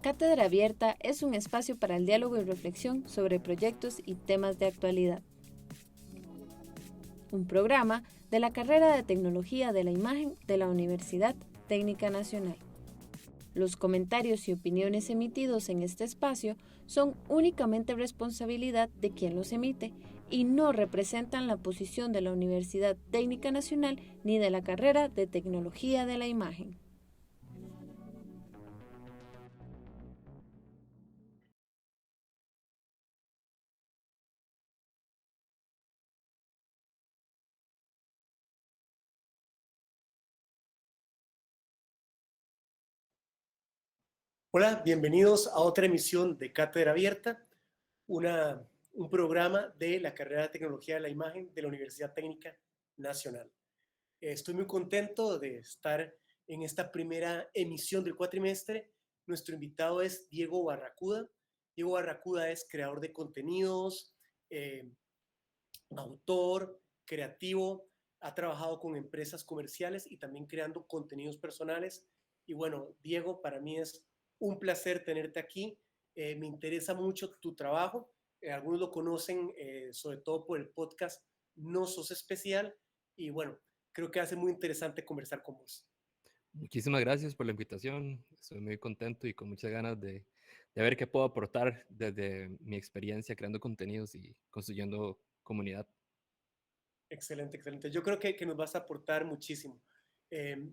Cátedra Abierta es un espacio para el diálogo y reflexión sobre proyectos y temas de actualidad. Un programa de la carrera de Tecnología de la Imagen de la Universidad Técnica Nacional. Los comentarios y opiniones emitidos en este espacio son únicamente responsabilidad de quien los emite y no representan la posición de la Universidad Técnica Nacional ni de la carrera de Tecnología de la Imagen. Hola, bienvenidos a otra emisión de Cátedra Abierta, un programa de la carrera de Tecnología de la Imagen de la Universidad Técnica Nacional. Estoy muy contento de estar en esta primera emisión del cuatrimestre. Nuestro invitado es Diego Barracuda. Diego Barracuda es creador de contenidos, autor, creativo, ha trabajado con empresas comerciales y también creando contenidos personales. Y bueno, Diego, para mí es un placer tenerte aquí. Me interesa mucho tu trabajo. Algunos lo conocen sobre todo por el podcast No Sos Especial. Y bueno, creo que hace muy interesante conversar con vos. Muchísimas gracias por la invitación. Estoy muy contento y con muchas ganas de ver qué puedo aportar desde mi experiencia creando contenidos y construyendo comunidad. Excelente, excelente. Yo creo que nos vas a aportar muchísimo.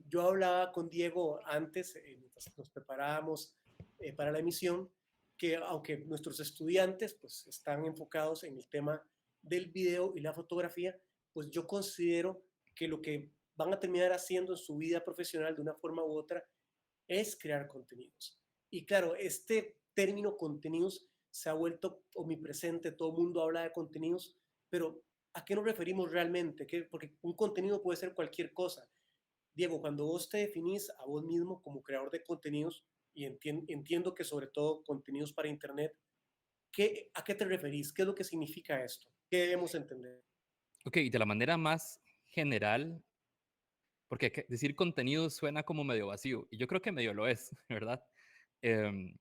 Yo hablaba con Diego antes, mientras nos preparábamos para la emisión, que aunque nuestros estudiantes pues, están enfocados en el tema del video y la fotografía, pues yo considero que lo que van a terminar haciendo en su vida profesional de una forma u otra es crear contenidos. Y claro, este término contenidos se ha vuelto omnipresente, todo el mundo habla de contenidos, pero ¿a qué nos referimos realmente? Porque un contenido puede ser cualquier cosa. Diego, cuando vos te definís a vos mismo como creador de contenidos, y entiendo que sobre todo contenidos para Internet, ¿a qué te referís? ¿Qué es lo que significa esto? ¿Qué debemos entender? Ok, de la manera más general, porque decir contenido suena como medio vacío, y yo creo que medio lo es, ¿verdad? Em,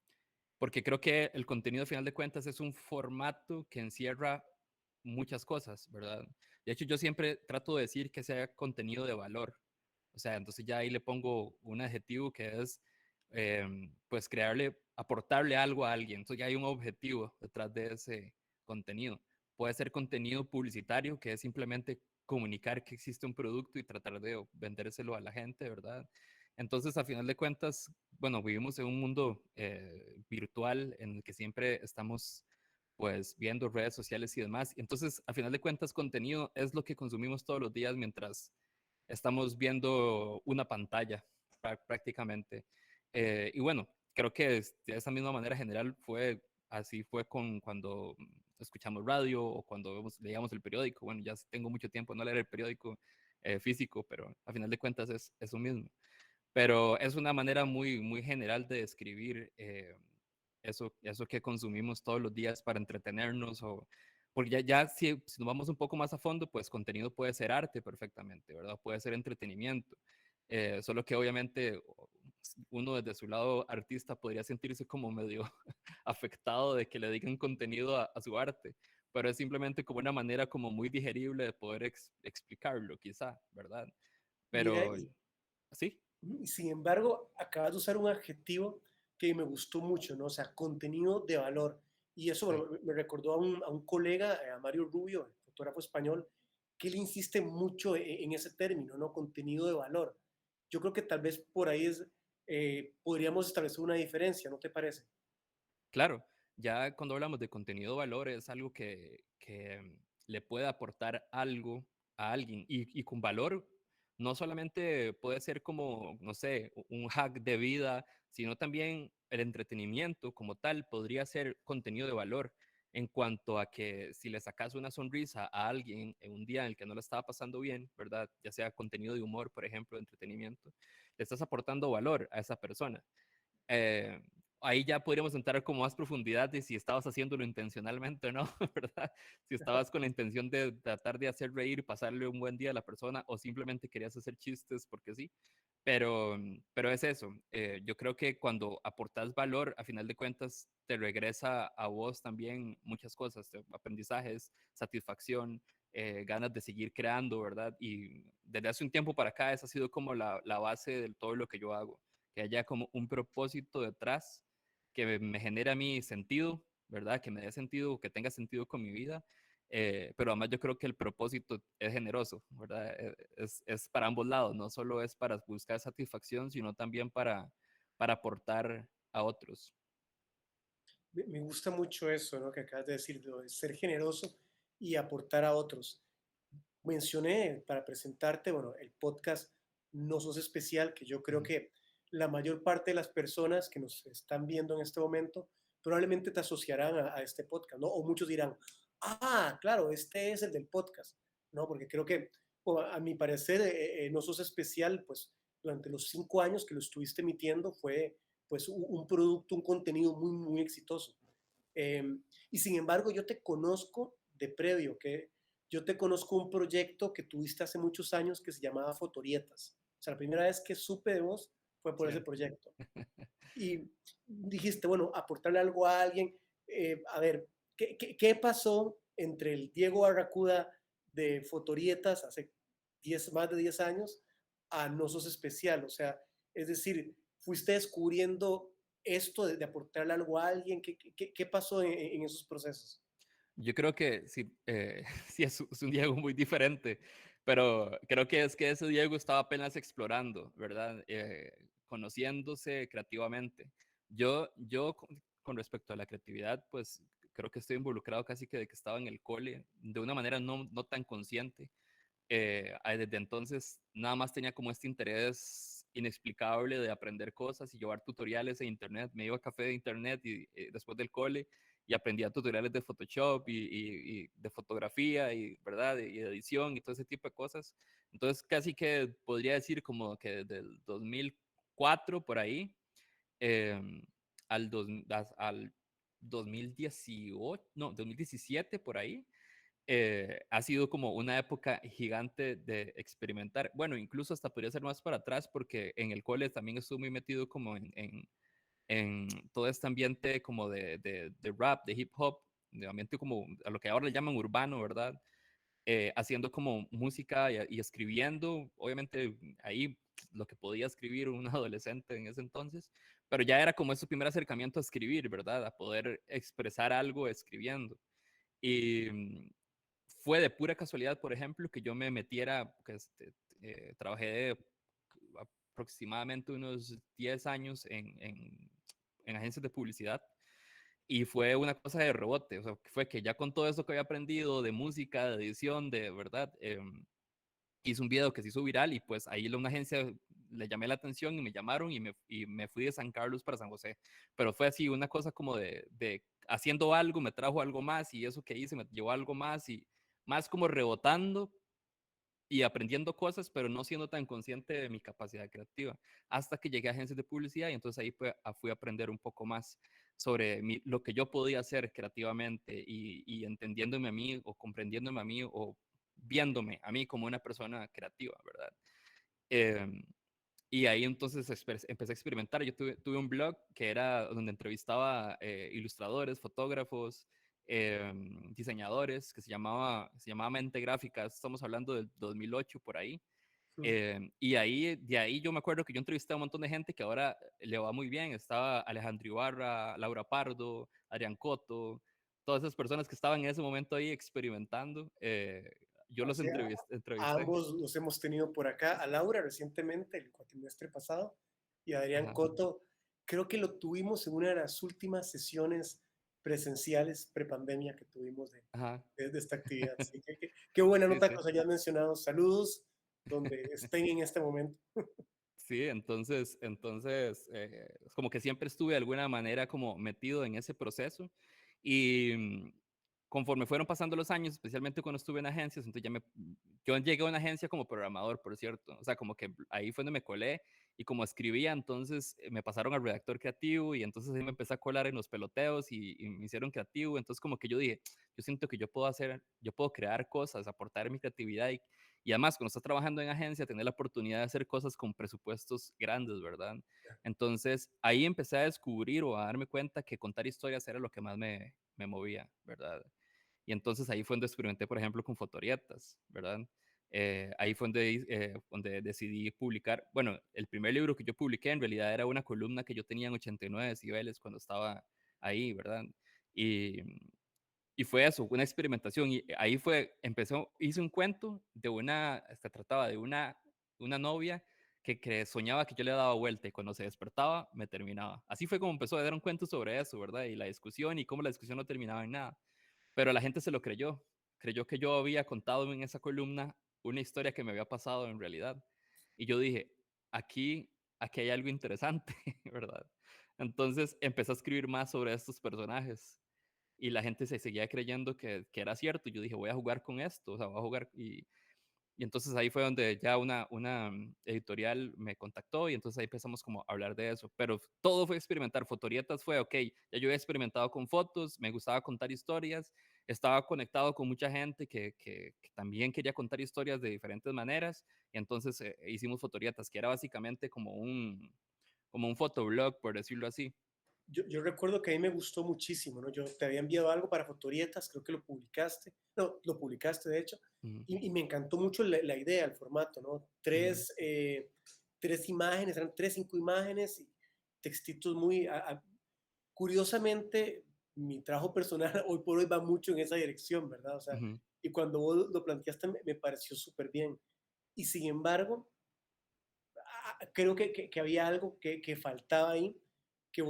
Porque creo que el contenido, a final de cuentas, es un formato que encierra muchas cosas, ¿verdad? De hecho, yo siempre trato de decir que sea contenido de valor. O sea, entonces ya ahí le pongo un adjetivo que es, pues, aportarle algo a alguien. Entonces ya hay un objetivo detrás de ese contenido. Puede ser contenido publicitario, que es simplemente comunicar que existe un producto y tratar de vendérselo a la gente, ¿verdad? Entonces, a final de cuentas, bueno, vivimos en un mundo virtual en el que siempre estamos pues viendo redes sociales y demás. Entonces, a final de cuentas, contenido es lo que consumimos todos los días mientras estamos viendo una pantalla prácticamente. Y bueno, creo que de esa misma manera general así fue con cuando escuchamos radio o cuando leíamos el periódico. Bueno, ya tengo mucho tiempo no leer el periódico físico, pero a final de cuentas es eso mismo. Pero es una manera muy, muy general de describir eso que consumimos todos los días para entretenernos. Porque ya si nos vamos un poco más a fondo, pues contenido puede ser arte perfectamente, ¿verdad? Puede ser entretenimiento. Solo que obviamente uno desde su lado artista podría sentirse como medio afectado de que le digan contenido a su arte, pero es simplemente como una manera como muy digerible de poder explicarlo, quizá, ¿verdad? Mira, Pero sí. y sin embargo, acabas de usar un adjetivo que me gustó mucho, ¿no? O sea, contenido de valor. Y eso Sí. bueno, me recordó a un colega, a Mario Rubio, el fotógrafo español, que él insiste mucho en ese término, ¿no? Contenido de valor. Yo creo que tal vez por ahí podríamos establecer una diferencia, ¿no te parece? Claro, ya cuando hablamos de contenido de valor es algo que le puede aportar algo a alguien y con valor no solamente puede ser como, no sé, un hack de vida, sino también el entretenimiento como tal podría ser contenido de valor en cuanto a que si le sacas una sonrisa a alguien en un día en el que no le estaba pasando bien, ¿verdad? Ya sea contenido de humor, por ejemplo, de entretenimiento, le estás aportando valor a esa persona. Eh, ahí ya podríamos entrar como más profundidad de si estabas haciéndolo intencionalmente o no, ¿verdad? Si estabas con la intención de tratar de hacer reír y pasarle un buen día a la persona o simplemente querías hacer chistes porque sí. Pero es eso. Yo creo que cuando aportas valor, a final de cuentas, te regresa a vos también muchas cosas, aprendizajes, satisfacción, ganas de seguir creando, ¿verdad? Y desde hace un tiempo para acá esa ha sido como la base de todo lo que yo hago, que haya como un propósito detrás que me genere a mí sentido, ¿verdad? Que me dé sentido, que tenga sentido con mi vida. Pero además yo creo que el propósito es generoso, ¿verdad? Es para ambos lados, no solo es para buscar satisfacción, sino también para aportar a otros. Me gusta mucho eso, ¿no? Que acabas de decir, lo de ser generoso y aportar a otros. Mencioné para presentarte, bueno, el podcast No Sos Especial, que yo creo Ujú. que la mayor parte de las personas que nos están viendo en este momento probablemente te asociarán a este podcast, ¿no? O muchos dirán, ah, claro, este es el del podcast, ¿no? Porque creo que, o a mi parecer, No Sos Especial, pues durante los 5 años que lo estuviste emitiendo fue pues un producto, un contenido muy, muy exitoso. Y sin embargo, yo te conozco de previo, que yo te conozco un proyecto que tuviste hace muchos años que se llamaba Fotorietas. O sea, la primera vez que supe de vos fue por Sí. ese proyecto. Y dijiste, bueno, aportarle algo a alguien. A ver, ¿qué pasó entre el Diego Barracuda de Fotorietas hace más de 10 años a No Sos Especial? O sea, es decir, fuiste descubriendo esto de aportarle algo a alguien. ¿Qué pasó en esos procesos? Yo creo que sí, sí es un Diego muy diferente, pero creo que es que ese Diego estaba apenas explorando, ¿verdad? Conociéndose creativamente. Con respecto a la creatividad, pues creo que estoy involucrado casi que de que estaba en el cole, de una manera no tan consciente. Desde entonces nada más tenía como este interés inexplicable de aprender cosas y llevar tutoriales en internet. Me iba a café de internet y después del cole y aprendía tutoriales de Photoshop y de fotografía y, ¿verdad? Y de edición y todo ese tipo de cosas. Entonces casi que podría decir como que desde el 2004 por ahí em, al 2018, no, 2017 por ahí, ha sido como una época gigante de experimentar. Bueno, incluso hasta podría ser más para atrás porque en el cole también estuve muy metido como en todo este ambiente como de rap, de hip hop, de ambiente como a lo que ahora le llaman urbano, ¿verdad? Haciendo como música y escribiendo, obviamente ahí lo que podía escribir un adolescente en ese entonces, pero ya era como ese primer acercamiento a escribir, ¿verdad? A poder expresar algo escribiendo. Y fue de pura casualidad, por ejemplo, que yo me metiera, que trabajé aproximadamente unos 10 años en agencias de publicidad y fue una cosa de rebote, o sea, fue que ya con todo eso que había aprendido de música, de edición, de verdad, hice un video que se hizo viral y pues ahí una agencia le llamé la atención y me llamaron y me fui de San Carlos para San José. Pero fue así, una cosa como de haciendo algo, me trajo algo más y eso que hice me llevó algo más y más como rebotando y aprendiendo cosas, pero no siendo tan consciente de mi capacidad creativa. Hasta que llegué a agencias de publicidad y entonces ahí fui a aprender un poco más sobre lo que yo podía hacer creativamente y entendiéndome a mí o comprendiéndome a mí o viéndome a mí como una persona creativa, ¿verdad? Em, y ahí entonces empecé a experimentar. Yo tuve un blog que era donde entrevistaba ilustradores, fotógrafos, diseñadores, que se llamaba Mente Gráfica. Estamos hablando del 2008 por ahí. Mm. Y de ahí yo me acuerdo que yo entrevisté a un montón de gente que ahora le va muy bien. Estaba Alejandro Ibarra, Laura Pardo, Adrián Coto, todas esas personas que estaban en ese momento ahí experimentando. Yo los Así, a entrevisté. ambos los hemos tenido por acá, a Laura recientemente, el cuatrimestre pasado, y a Adrián Ajá, Coto, creo que lo tuvimos en una de las últimas sesiones presenciales prepandemia que tuvimos ajá. de esta actividad. Así que qué buena Sí, nota que sí. os hayas mencionado. Saludos donde estén en este momento. Sí, entonces como que siempre estuve de alguna manera como metido en ese proceso y conforme fueron pasando los años, especialmente cuando estuve en agencias, entonces yo llegué a una agencia como programador, por cierto, o sea, como que ahí fue donde me colé y como escribía, entonces me pasaron al redactor creativo y entonces ahí me empecé a colar en los peloteos y me hicieron creativo, entonces como que yo dije, yo siento que yo puedo crear cosas, aportar mi creatividad y además cuando estás trabajando en agencia, tener la oportunidad de hacer cosas con presupuestos grandes, ¿verdad? Entonces ahí empecé a descubrir o a darme cuenta que contar historias era lo que más me movía, ¿verdad? Y entonces ahí fue donde experimenté, por ejemplo, con fotorietas, ¿verdad? Ahí fue donde decidí publicar, bueno, el primer libro que yo publiqué en realidad era una columna que yo tenía en 89 decibeles cuando estaba ahí, ¿verdad? Y, y fue eso, una experimentación. Y ahí hice un cuento se trataba de una novia que soñaba que yo le daba vuelta y cuando se despertaba me terminaba. Así fue como empezó, era un cuento sobre eso, ¿verdad? Y la discusión y cómo la discusión no terminaba en nada. Pero la gente se lo creyó que yo había contado en esa columna una historia que me había pasado en realidad. Y yo dije, aquí hay algo interesante, ¿verdad? Entonces empecé a escribir más sobre estos personajes y la gente se seguía creyendo que era cierto. Y yo dije, voy a jugar con esto, o sea, voy a jugar. Y entonces ahí fue donde ya una editorial me contactó y entonces ahí empezamos como a hablar de eso. Pero todo fue experimentar. Fotorietas fue, ok, ya yo había experimentado con fotos, me gustaba contar historias, estaba conectado con mucha gente que también quería contar historias de diferentes maneras. Y entonces hicimos Fotorietas, que era básicamente como un fotoblog, por decirlo así. Yo recuerdo que a mí me gustó muchísimo, ¿no? Yo te había enviado algo para Fotorietas, creo que lo publicaste, no, lo publicaste de hecho, Ujú, y me encantó mucho la idea, el formato, ¿no? ujú, Tres imágenes, eran tres, cinco imágenes, y textitos muy... curiosamente, mi trabajo personal hoy por hoy va mucho en esa dirección, ¿verdad? O sea, ujú, y cuando vos lo planteaste me pareció súper bien. Y sin embargo, creo que había algo que faltaba ahí, que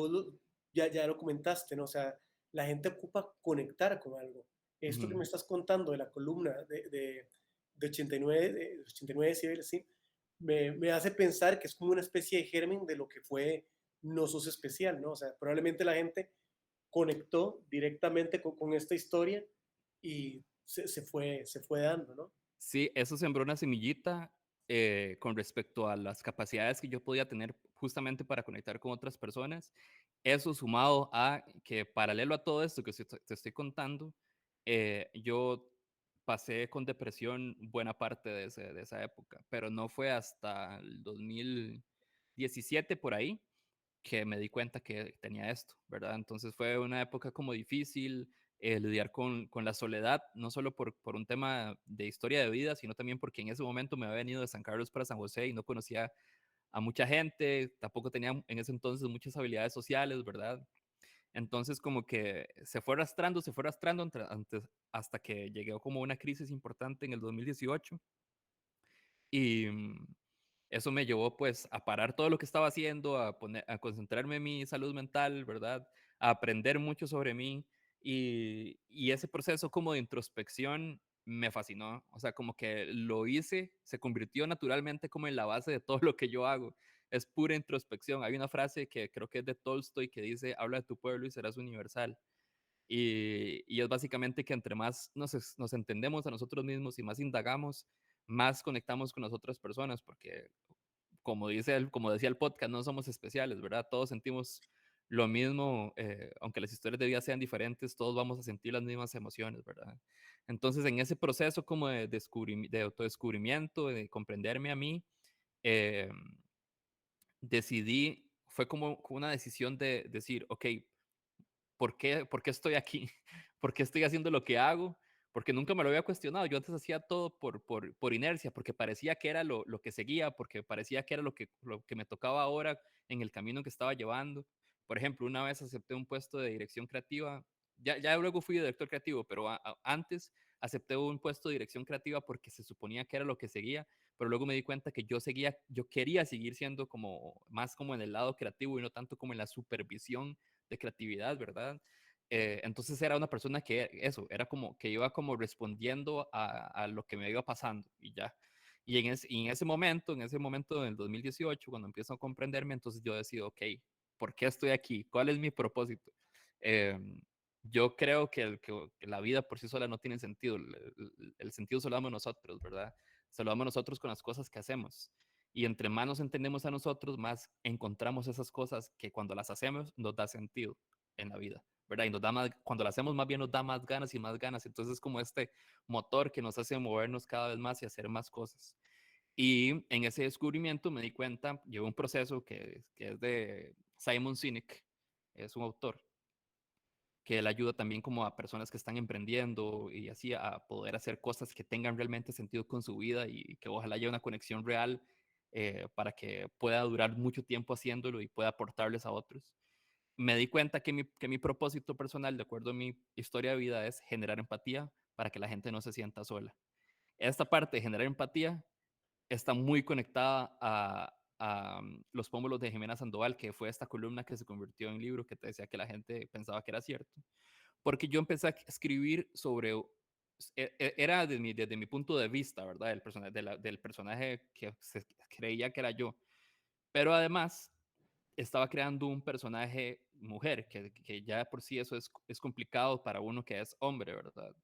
ya lo comentaste, ¿no? O sea, la gente ocupa conectar con algo. Esto que ujú. me estás contando de la columna de 89, de 89 decibeles, sí, me hace pensar que es como una especie de germen de lo que fue No Sos Especial, ¿no? O sea, probablemente la gente conectó directamente con esta historia y se fue dando, ¿no? Sí, eso sembró una semillita con respecto a las capacidades que yo podía tener justamente para conectar con otras personas. Eso sumado a que paralelo a todo esto que te estoy contando, yo pasé con depresión buena parte de esa época, pero no fue hasta el 2017 por ahí que me di cuenta que tenía esto, ¿verdad? Entonces fue una época como difícil lidiar con la soledad, no solo por un tema de historia de vida, sino también porque en ese momento me había venido de San Carlos para San José y no conocía a mucha gente, tampoco tenía en ese entonces muchas habilidades sociales, ¿verdad? Entonces como que se fue arrastrando hasta que llegué como una crisis importante en el 2018 y eso me llevó pues a parar todo lo que estaba haciendo, a concentrarme en mi salud mental, ¿verdad? A aprender mucho sobre mí y ese proceso como de introspección me fascinó, o sea, como que lo hice, se convirtió naturalmente como en la base de todo lo que yo hago, es pura introspección. Hay una frase que creo que es de Tolstoy que dice, habla de tu pueblo y serás universal. Y es básicamente que entre más nos entendemos a nosotros mismos y más indagamos, más conectamos con las otras personas, porque como decía el podcast, no somos especiales, ¿verdad? Todos sentimos lo mismo, aunque las historias de vida sean diferentes, todos vamos a sentir las mismas emociones, ¿verdad? Entonces, en ese proceso como de autodescubrimiento, de comprenderme a mí, eh, fue como una decisión de decir, ok, ¿por qué estoy aquí? ¿Por qué estoy haciendo lo que hago? Porque nunca me lo había cuestionado. Yo antes hacía todo por inercia, porque parecía que era lo que seguía, porque parecía que era lo que me tocaba ahora en el camino que estaba llevando. Por ejemplo, una vez acepté un puesto de dirección creativa. Ya luego fui director creativo, pero antes acepté un puesto de dirección creativa porque se suponía que era lo que seguía, pero luego me di cuenta que yo quería seguir siendo como más como en el lado creativo y no tanto como en la supervisión de creatividad, ¿verdad? Entonces era una persona que eso, era como que iba como respondiendo a lo que me iba pasando y ya. Y en ese momento del 2018, cuando empiezo a comprenderme, entonces yo decido, ok, ¿por qué estoy aquí? ¿Cuál es mi propósito? Em, yo creo que la vida por sí sola no tiene sentido. El sentido se lo damos nosotros, ¿verdad? Se lo damos nosotros con las cosas que hacemos. Y entre más nos entendemos a nosotros, más encontramos esas cosas que cuando las hacemos nos da sentido en la vida, ¿verdad? Y nos da más, cuando las hacemos más bien nos da más ganas y más ganas. Entonces es como este motor que nos hace movernos cada vez más y hacer más cosas. Y en ese descubrimiento me di cuenta, llevo un proceso que es de Simon Sinek, es un autor, que él ayuda también como a personas que están emprendiendo y así a poder hacer cosas que tengan realmente sentido con su vida y que ojalá haya una conexión real para que pueda durar mucho tiempo haciéndolo y pueda aportarles a otros. Me di cuenta que mi propósito personal, de acuerdo a mi historia de vida, es generar empatía para que la gente no se sienta sola. Esta parte de generar empatía está muy conectada a Los Pómulos de Jimena Sandoval, que fue esta columna que se convirtió en libro que te decía que la gente pensaba que era cierto. Porque yo empecé a escribir sobre, era desde mi punto de vista, ¿verdad? Del personaje que se creía que era yo. Pero además estaba creando un personaje mujer, que ya por sí eso es complicado para uno que es hombre, ¿verdad?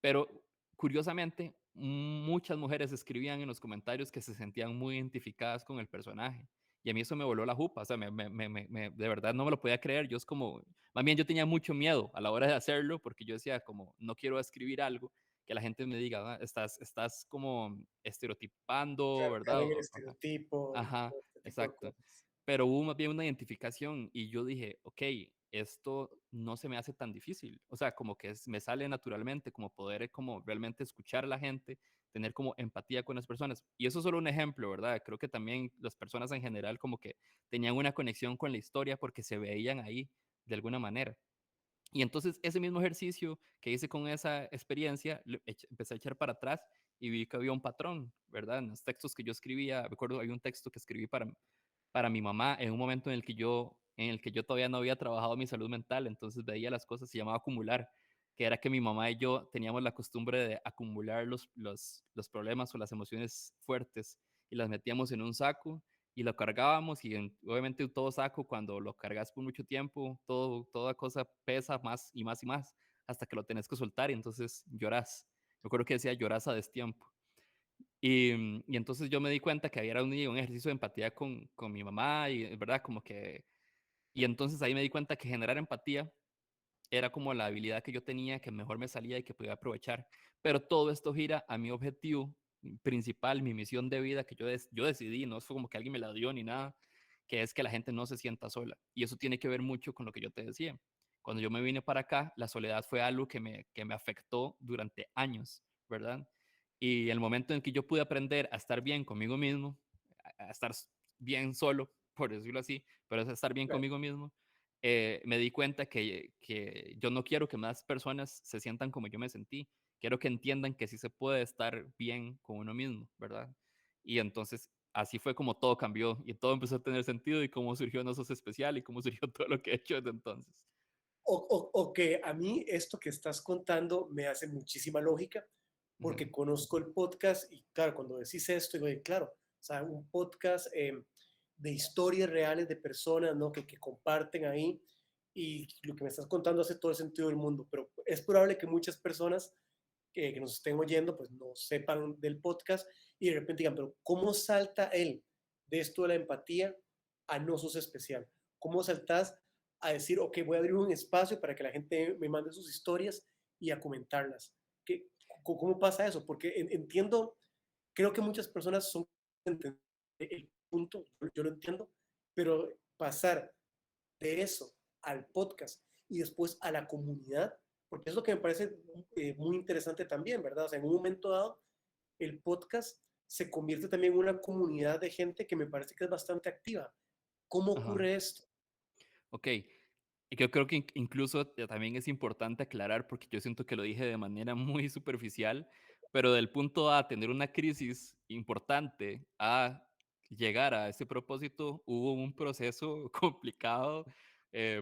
Pero curiosamente, muchas mujeres escribían en los comentarios que se sentían muy identificadas con el personaje. Y a mí eso me voló la jupa, o sea, de verdad no me lo podía creer. Yo es como, más bien yo tenía mucho miedo a la hora de hacerlo, porque yo decía como, no quiero escribir algo que la gente me diga, "Ah, estás como estereotipando, Claro, caer ¿verdad?" en el Ajá, estereotipo y ajá, todo este tipo de exacto. cosas. Pero hubo más bien una identificación y yo dije, ok, esto no se me hace tan difícil. O sea, como que me sale naturalmente, como poder como realmente escuchar a la gente, tener como empatía con las personas. Y eso es solo un ejemplo, ¿verdad? Creo que también las personas en general como que tenían una conexión con la historia porque se veían ahí de alguna manera. Y entonces ese mismo ejercicio que hice con esa experiencia, empecé a echar para atrás y vi que había un patrón, ¿verdad? En los textos que yo escribía, recuerdo, hay un texto que escribí para mi mamá en un momento en el que yo todavía no había trabajado mi salud mental, entonces veía las cosas, se llamaba acumular, que era que mi mamá y yo teníamos la costumbre de acumular los problemas o las emociones fuertes y las metíamos en un saco y lo cargábamos y obviamente todo saco, cuando lo cargas por mucho tiempo, toda cosa pesa más y más y más hasta que lo tenés que soltar y entonces llorás. Recuerdo que decía llorás a destiempo. Y entonces yo me di cuenta que había era un ejercicio de empatía con mi mamá y, ¿verdad? Como que, y entonces ahí me di cuenta que generar empatía era como la habilidad que yo tenía, que mejor me salía y que podía aprovechar. Pero todo esto gira a mi objetivo principal, mi misión de vida que yo decidí, no fue como que alguien me la dio ni nada, que es que la gente no se sienta sola. Y eso tiene que ver mucho con lo que yo te decía. Cuando yo me vine para acá, la soledad fue algo que me afectó durante años, ¿verdad? Y el momento en que yo pude aprender a estar bien conmigo mismo, a estar bien solo, por decirlo así, pero es estar bien Claro. conmigo mismo, me di cuenta que yo no quiero que más personas se sientan como yo me sentí. Quiero que entiendan que sí se puede estar bien con uno mismo, ¿verdad? Y entonces así fue como todo cambió y todo empezó a tener sentido y cómo surgió No Sos Especial y cómo surgió todo lo que he hecho desde entonces. O que a mí esto que estás contando me hace muchísima lógica Ujú, porque conozco el podcast y claro, cuando decís esto, digo, claro, o sea, un podcast de historias reales de personas, ¿no? Que comparten ahí y lo que me estás contando hace todo el sentido del mundo, pero es probable que muchas personas que nos estén oyendo pues no sepan del podcast y de repente digan, pero ¿cómo salta él de esto de la empatía a no sos especial? ¿Cómo saltas a decir, ok, voy a abrir un espacio para que la gente me mande sus historias y a comentarlas? ¿Cómo pasa eso? Porque entiendo, creo que muchas personas son el punto, yo lo entiendo, pero pasar de eso al podcast y después a la comunidad, porque es lo que me parece muy interesante también, ¿verdad? O sea, en un momento dado, el podcast se convierte también en una comunidad de gente que me parece que es bastante activa. ¿Cómo ajá. ocurre esto? Ok, y yo creo que incluso también es importante aclarar, porque yo siento que lo dije de manera muy superficial, pero del punto A, tener una crisis importante, a llegar a ese propósito, hubo un proceso complicado,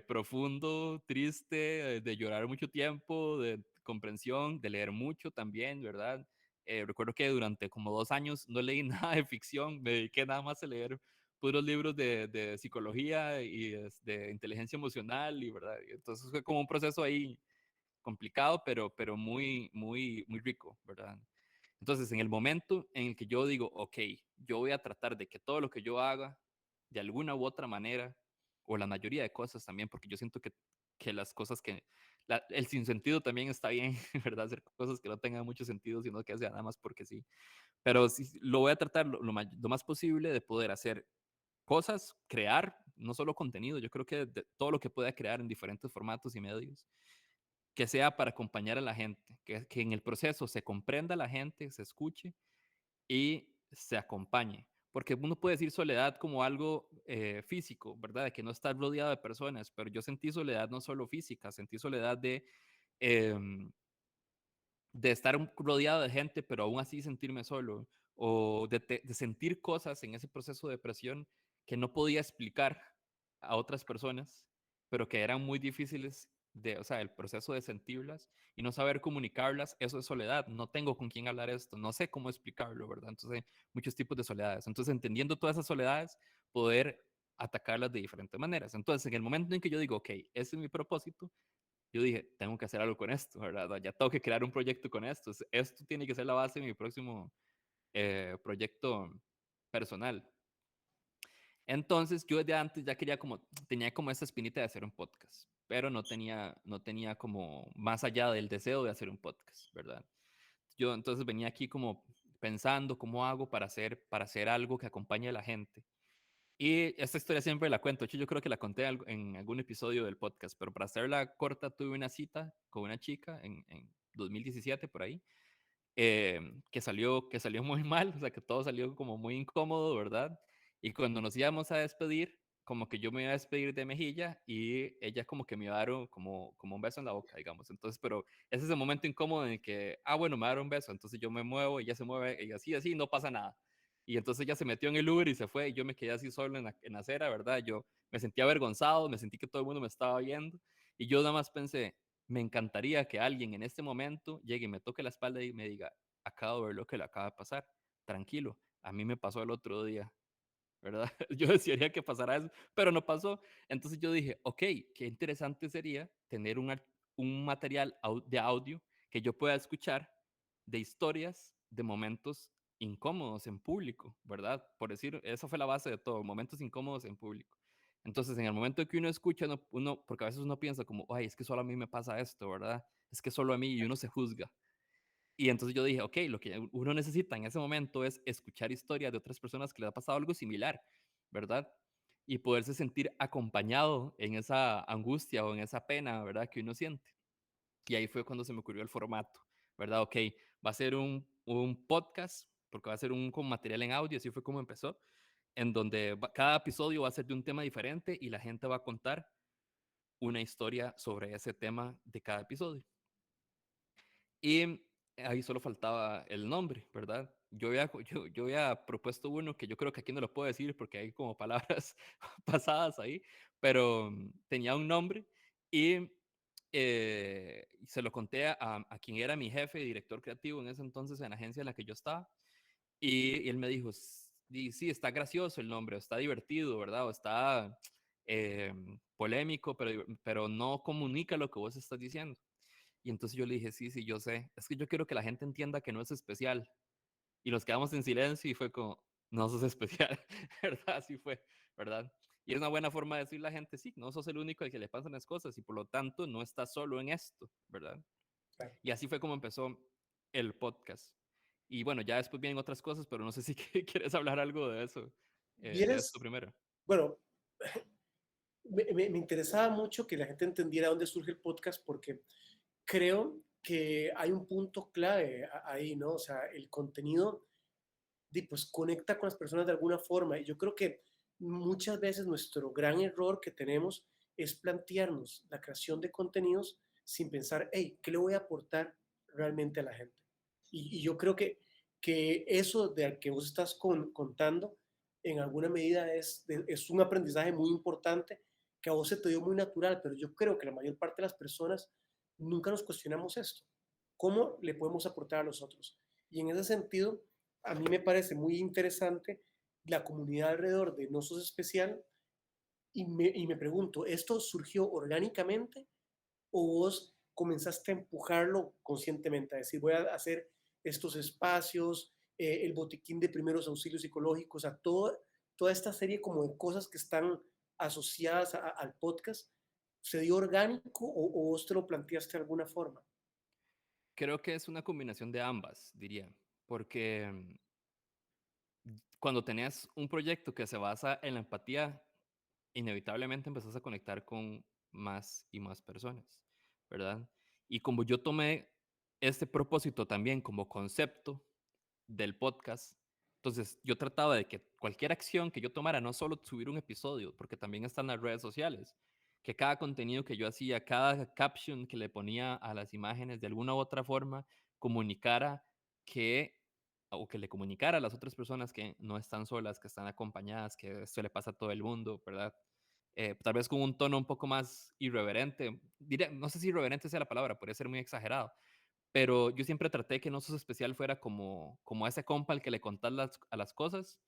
profundo, triste, de llorar mucho tiempo, de comprensión, de leer mucho también, ¿verdad? Recuerdo que durante como 2 años no leí nada de ficción, me dediqué nada más a leer puros libros de psicología y de inteligencia emocional y verdad. Y entonces fue como un proceso ahí complicado, pero muy rico, ¿verdad? Entonces, en el momento en el que yo digo, ok, yo voy a tratar de que todo lo que yo haga, de alguna u otra manera, o la mayoría de cosas también, porque yo siento que las cosas el sinsentido también está bien, ¿verdad? Hacer cosas que no tengan mucho sentido, sino que sea nada más porque sí. Pero sí, lo voy a tratar lo más posible de poder hacer cosas, crear, no solo contenido, yo creo que todo lo que pueda crear en diferentes formatos y medios, que sea para acompañar a la gente, que en el proceso se comprenda a la gente, se escuche y se acompañe. Porque uno puede decir soledad como algo físico, ¿verdad? De que no estás rodeado de personas, pero yo sentí soledad no solo física, sentí soledad em, de estar rodeado de gente, pero aún así sentirme solo, o de sentir cosas en ese proceso de depresión que no podía explicar a otras personas, pero que eran muy difíciles o sea, el proceso de sentirlas y no saber comunicarlas, eso es soledad. No tengo con quién hablar esto, no sé cómo explicarlo, ¿verdad? Entonces, muchos tipos de soledades. Entonces, entendiendo todas esas soledades, poder atacarlas de diferentes maneras. Entonces, en el momento en que yo digo, ok, ese es mi propósito, yo dije, tengo que hacer algo con esto, ¿verdad? Ya tengo que crear un proyecto con esto. Esto tiene que ser la base de mi próximo proyecto personal. Entonces, yo desde antes ya tenía como esa espinita de hacer un podcast, pero no tenía como más allá del deseo de hacer un podcast, ¿verdad? Yo entonces venía aquí como pensando cómo hago para hacer algo que acompañe a la gente. Y esta historia siempre la cuento. De hecho, yo creo que la conté en algún episodio del podcast, pero para hacerla corta, tuve una cita con una chica en 2017 por ahí, que salió muy mal, o sea, que todo salió como muy incómodo, ¿verdad? Y cuando nos íbamos a despedir, como que yo me iba a despedir de mejilla y ella como que me iba a dar como un beso en la boca, digamos. Entonces, pero ese es el momento incómodo en el que, bueno, me va a dar un beso, entonces yo me muevo, ella se mueve, y así, no pasa nada. Y entonces ella se metió en el Uber y se fue, y yo me quedé así solo en la acera, ¿verdad? Yo me sentía avergonzado, me sentí que todo el mundo me estaba viendo, y yo nada más pensé, me encantaría que alguien en este momento llegue y me toque la espalda y me diga, acabo de ver lo que le acaba de pasar, tranquilo, a mí me pasó el otro día, ¿verdad? Yo desearía que pasara eso, pero no pasó. Entonces yo dije, ok, qué interesante sería tener un material de audio que yo pueda escuchar de historias, de momentos incómodos en público, ¿verdad? Por decir, esa fue la base de todo, momentos incómodos en público. Entonces, en el momento que uno escucha, porque a veces uno piensa como, ay, es que solo a mí me pasa esto, ¿verdad? Es que solo a mí y uno se juzga. Y entonces yo dije, ok, lo que uno necesita en ese momento es escuchar historias de otras personas que les ha pasado algo similar, ¿verdad? Y poderse sentir acompañado en esa angustia o en esa pena, ¿verdad? Que uno siente. Y ahí fue cuando se me ocurrió el formato, ¿verdad? Ok, va a ser un podcast, porque va a ser con material en audio, así fue como empezó, en donde cada episodio va a ser de un tema diferente y la gente va a contar una historia sobre ese tema de cada episodio. Y ahí solo faltaba el nombre, ¿verdad? Yo había propuesto uno que yo creo que aquí no lo puedo decir porque hay como palabras pasadas ahí, pero tenía un nombre y se lo conté a quien era mi jefe, director creativo en ese entonces en la agencia en la que yo estaba, y él me dijo, sí, está gracioso el nombre, está divertido, ¿verdad? O está polémico, pero no comunica lo que vos estás diciendo. Y entonces yo le dije, sí, sí, yo sé. Es que yo quiero que la gente entienda que no es especial. Y nos quedamos en silencio y fue como, no sos especial, ¿verdad? Así fue, ¿verdad? Y es una buena forma de decirle a la gente, sí, no sos el único al que le pasan las cosas y por lo tanto no estás solo en esto, ¿verdad? Claro. Y así fue como empezó el podcast. Y bueno, ya después vienen otras cosas, pero no sé si quieres hablar algo de eso, de esto Vienes, primero. bueno, me interesaba mucho que la gente entendiera dónde surge el podcast porque creo que hay un punto clave ahí, ¿no? O sea, el contenido pues conecta con las personas de alguna forma. Y yo creo que muchas veces nuestro gran error que tenemos es plantearnos la creación de contenidos sin pensar, hey, ¿qué le voy a aportar realmente a la gente? Y yo creo que eso de que vos estás contando, en alguna medida es un aprendizaje muy importante que a vos se te dio muy natural, pero yo creo que la mayor parte de las personas nunca nos cuestionamos esto. ¿Cómo le podemos aportar a los otros? Y en ese sentido, a mí me parece muy interesante la comunidad alrededor de No Sos Especial y me pregunto, ¿esto surgió orgánicamente o vos comenzaste a empujarlo conscientemente? A decir, voy a hacer estos espacios, el botiquín de primeros auxilios psicológicos, a toda esta serie como de cosas que están asociadas al podcast, ¿se dio orgánico o vos te lo planteaste de alguna forma? Creo que es una combinación de ambas, diría, porque cuando tenés un proyecto que se basa en la empatía, inevitablemente empezás a conectar con más y más personas, ¿verdad? Y como yo tomé este propósito también como concepto del podcast, entonces yo trataba de que cualquier acción que yo tomara, no solo subir un episodio, porque también están las redes sociales, que cada contenido que yo hacía, cada caption que le ponía a las imágenes de alguna u otra forma, comunicara que, o que le comunicara a las otras personas que no están solas, que están acompañadas, que esto le pasa a todo el mundo, ¿verdad? Tal vez con un tono un poco más irreverente, no sé si irreverente sea la palabra, podría ser muy exagerado, pero yo siempre traté que No Sos Especial fuera como ese compa al que le contás a las cosas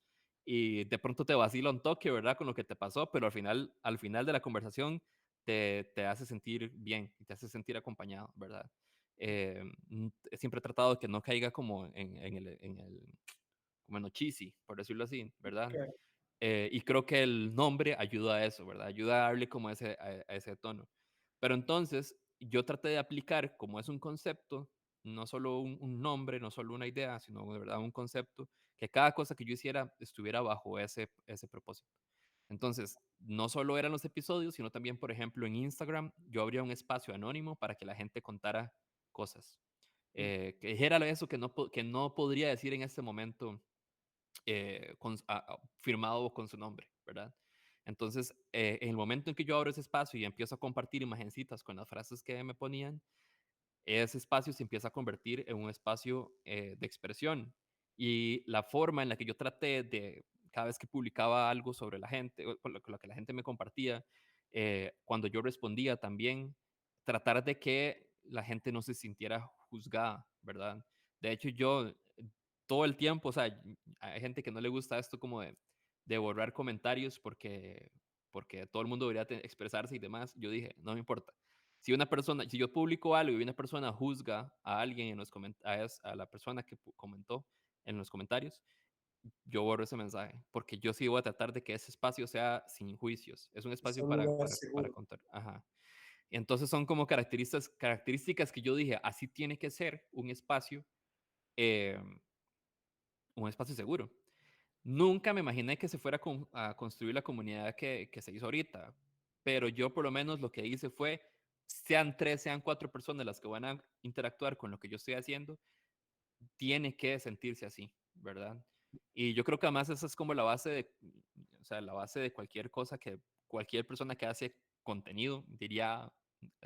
y de pronto te vacila un toque, ¿verdad? Con lo que te pasó, pero al final de la conversación te hace sentir bien y te hace sentir acompañado, ¿verdad? Siempre he tratado de que no caiga como como en lo cheesy, por decirlo así, ¿verdad? Claro. Y creo que el nombre ayuda a eso, ¿verdad? Ayuda a darle como a ese tono. Pero entonces, yo traté de aplicar, como es un concepto, no solo un nombre, no solo una idea, sino de verdad un concepto, que cada cosa que yo hiciera estuviera bajo ese propósito. Entonces, no solo eran los episodios, sino también, por ejemplo, en Instagram, yo abría un espacio anónimo para que la gente contara cosas. Mm. Que dijera eso que no podría decir en este momento firmado con su nombre, ¿verdad? Entonces, en el momento en que yo abro ese espacio y empiezo a compartir imagencitas con las frases que me ponían, ese espacio se empieza a convertir en un espacio de expresión. Y la forma en la que yo traté de, cada vez que publicaba algo sobre la gente, o con lo que la gente me compartía, cuando yo respondía también, tratar de que la gente no se sintiera juzgada, ¿verdad? De hecho, yo todo el tiempo, o sea, hay gente que no le gusta esto como de borrar comentarios porque todo el mundo debería expresarse y demás. Yo dije, no me importa. Si yo publico algo y una persona juzga a alguien en los a la persona que comentó en los comentarios, yo borro ese mensaje, porque yo sí voy a tratar de que ese espacio sea sin juicios. Es un Es espacio un lugar para seguro. contar. Ajá. Y entonces son como características que yo dije, así tiene que ser eh, un espacio seguro. Nunca me imaginé que se fuera a construir la comunidad que se hizo ahorita, pero yo por lo menos lo que hice fue, sean tres, sean cuatro personas las que van a interactuar con lo que yo estoy haciendo, tiene que sentirse así, ¿verdad? Y yo creo que además esa es como la base o sea, la base de cualquier cosa que cualquier persona que hace contenido, diría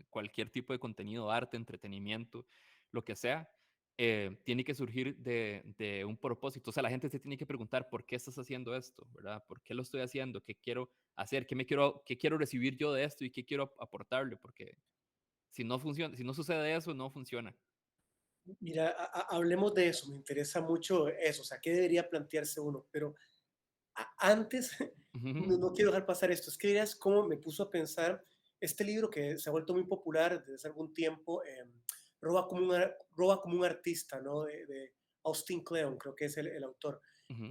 cualquier tipo de contenido, arte, entretenimiento, lo que sea, tiene que surgir de un propósito. O sea, la gente se tiene que preguntar por qué estás haciendo esto, ¿verdad? ¿Por qué lo estoy haciendo? ¿Qué quiero hacer? Qué quiero recibir yo de esto y qué quiero aportarle? Porque si no funciona, si no sucede eso, no funciona. Mira, hablemos de eso, me interesa mucho eso, o sea, ¿qué debería plantearse uno? Pero antes, no quiero dejar pasar esto, es que verás cómo me puso a pensar este libro que se ha vuelto muy popular desde hace algún tiempo, Roba como un artista, ¿no? De Austin Kleon, creo que es el autor. Ujú,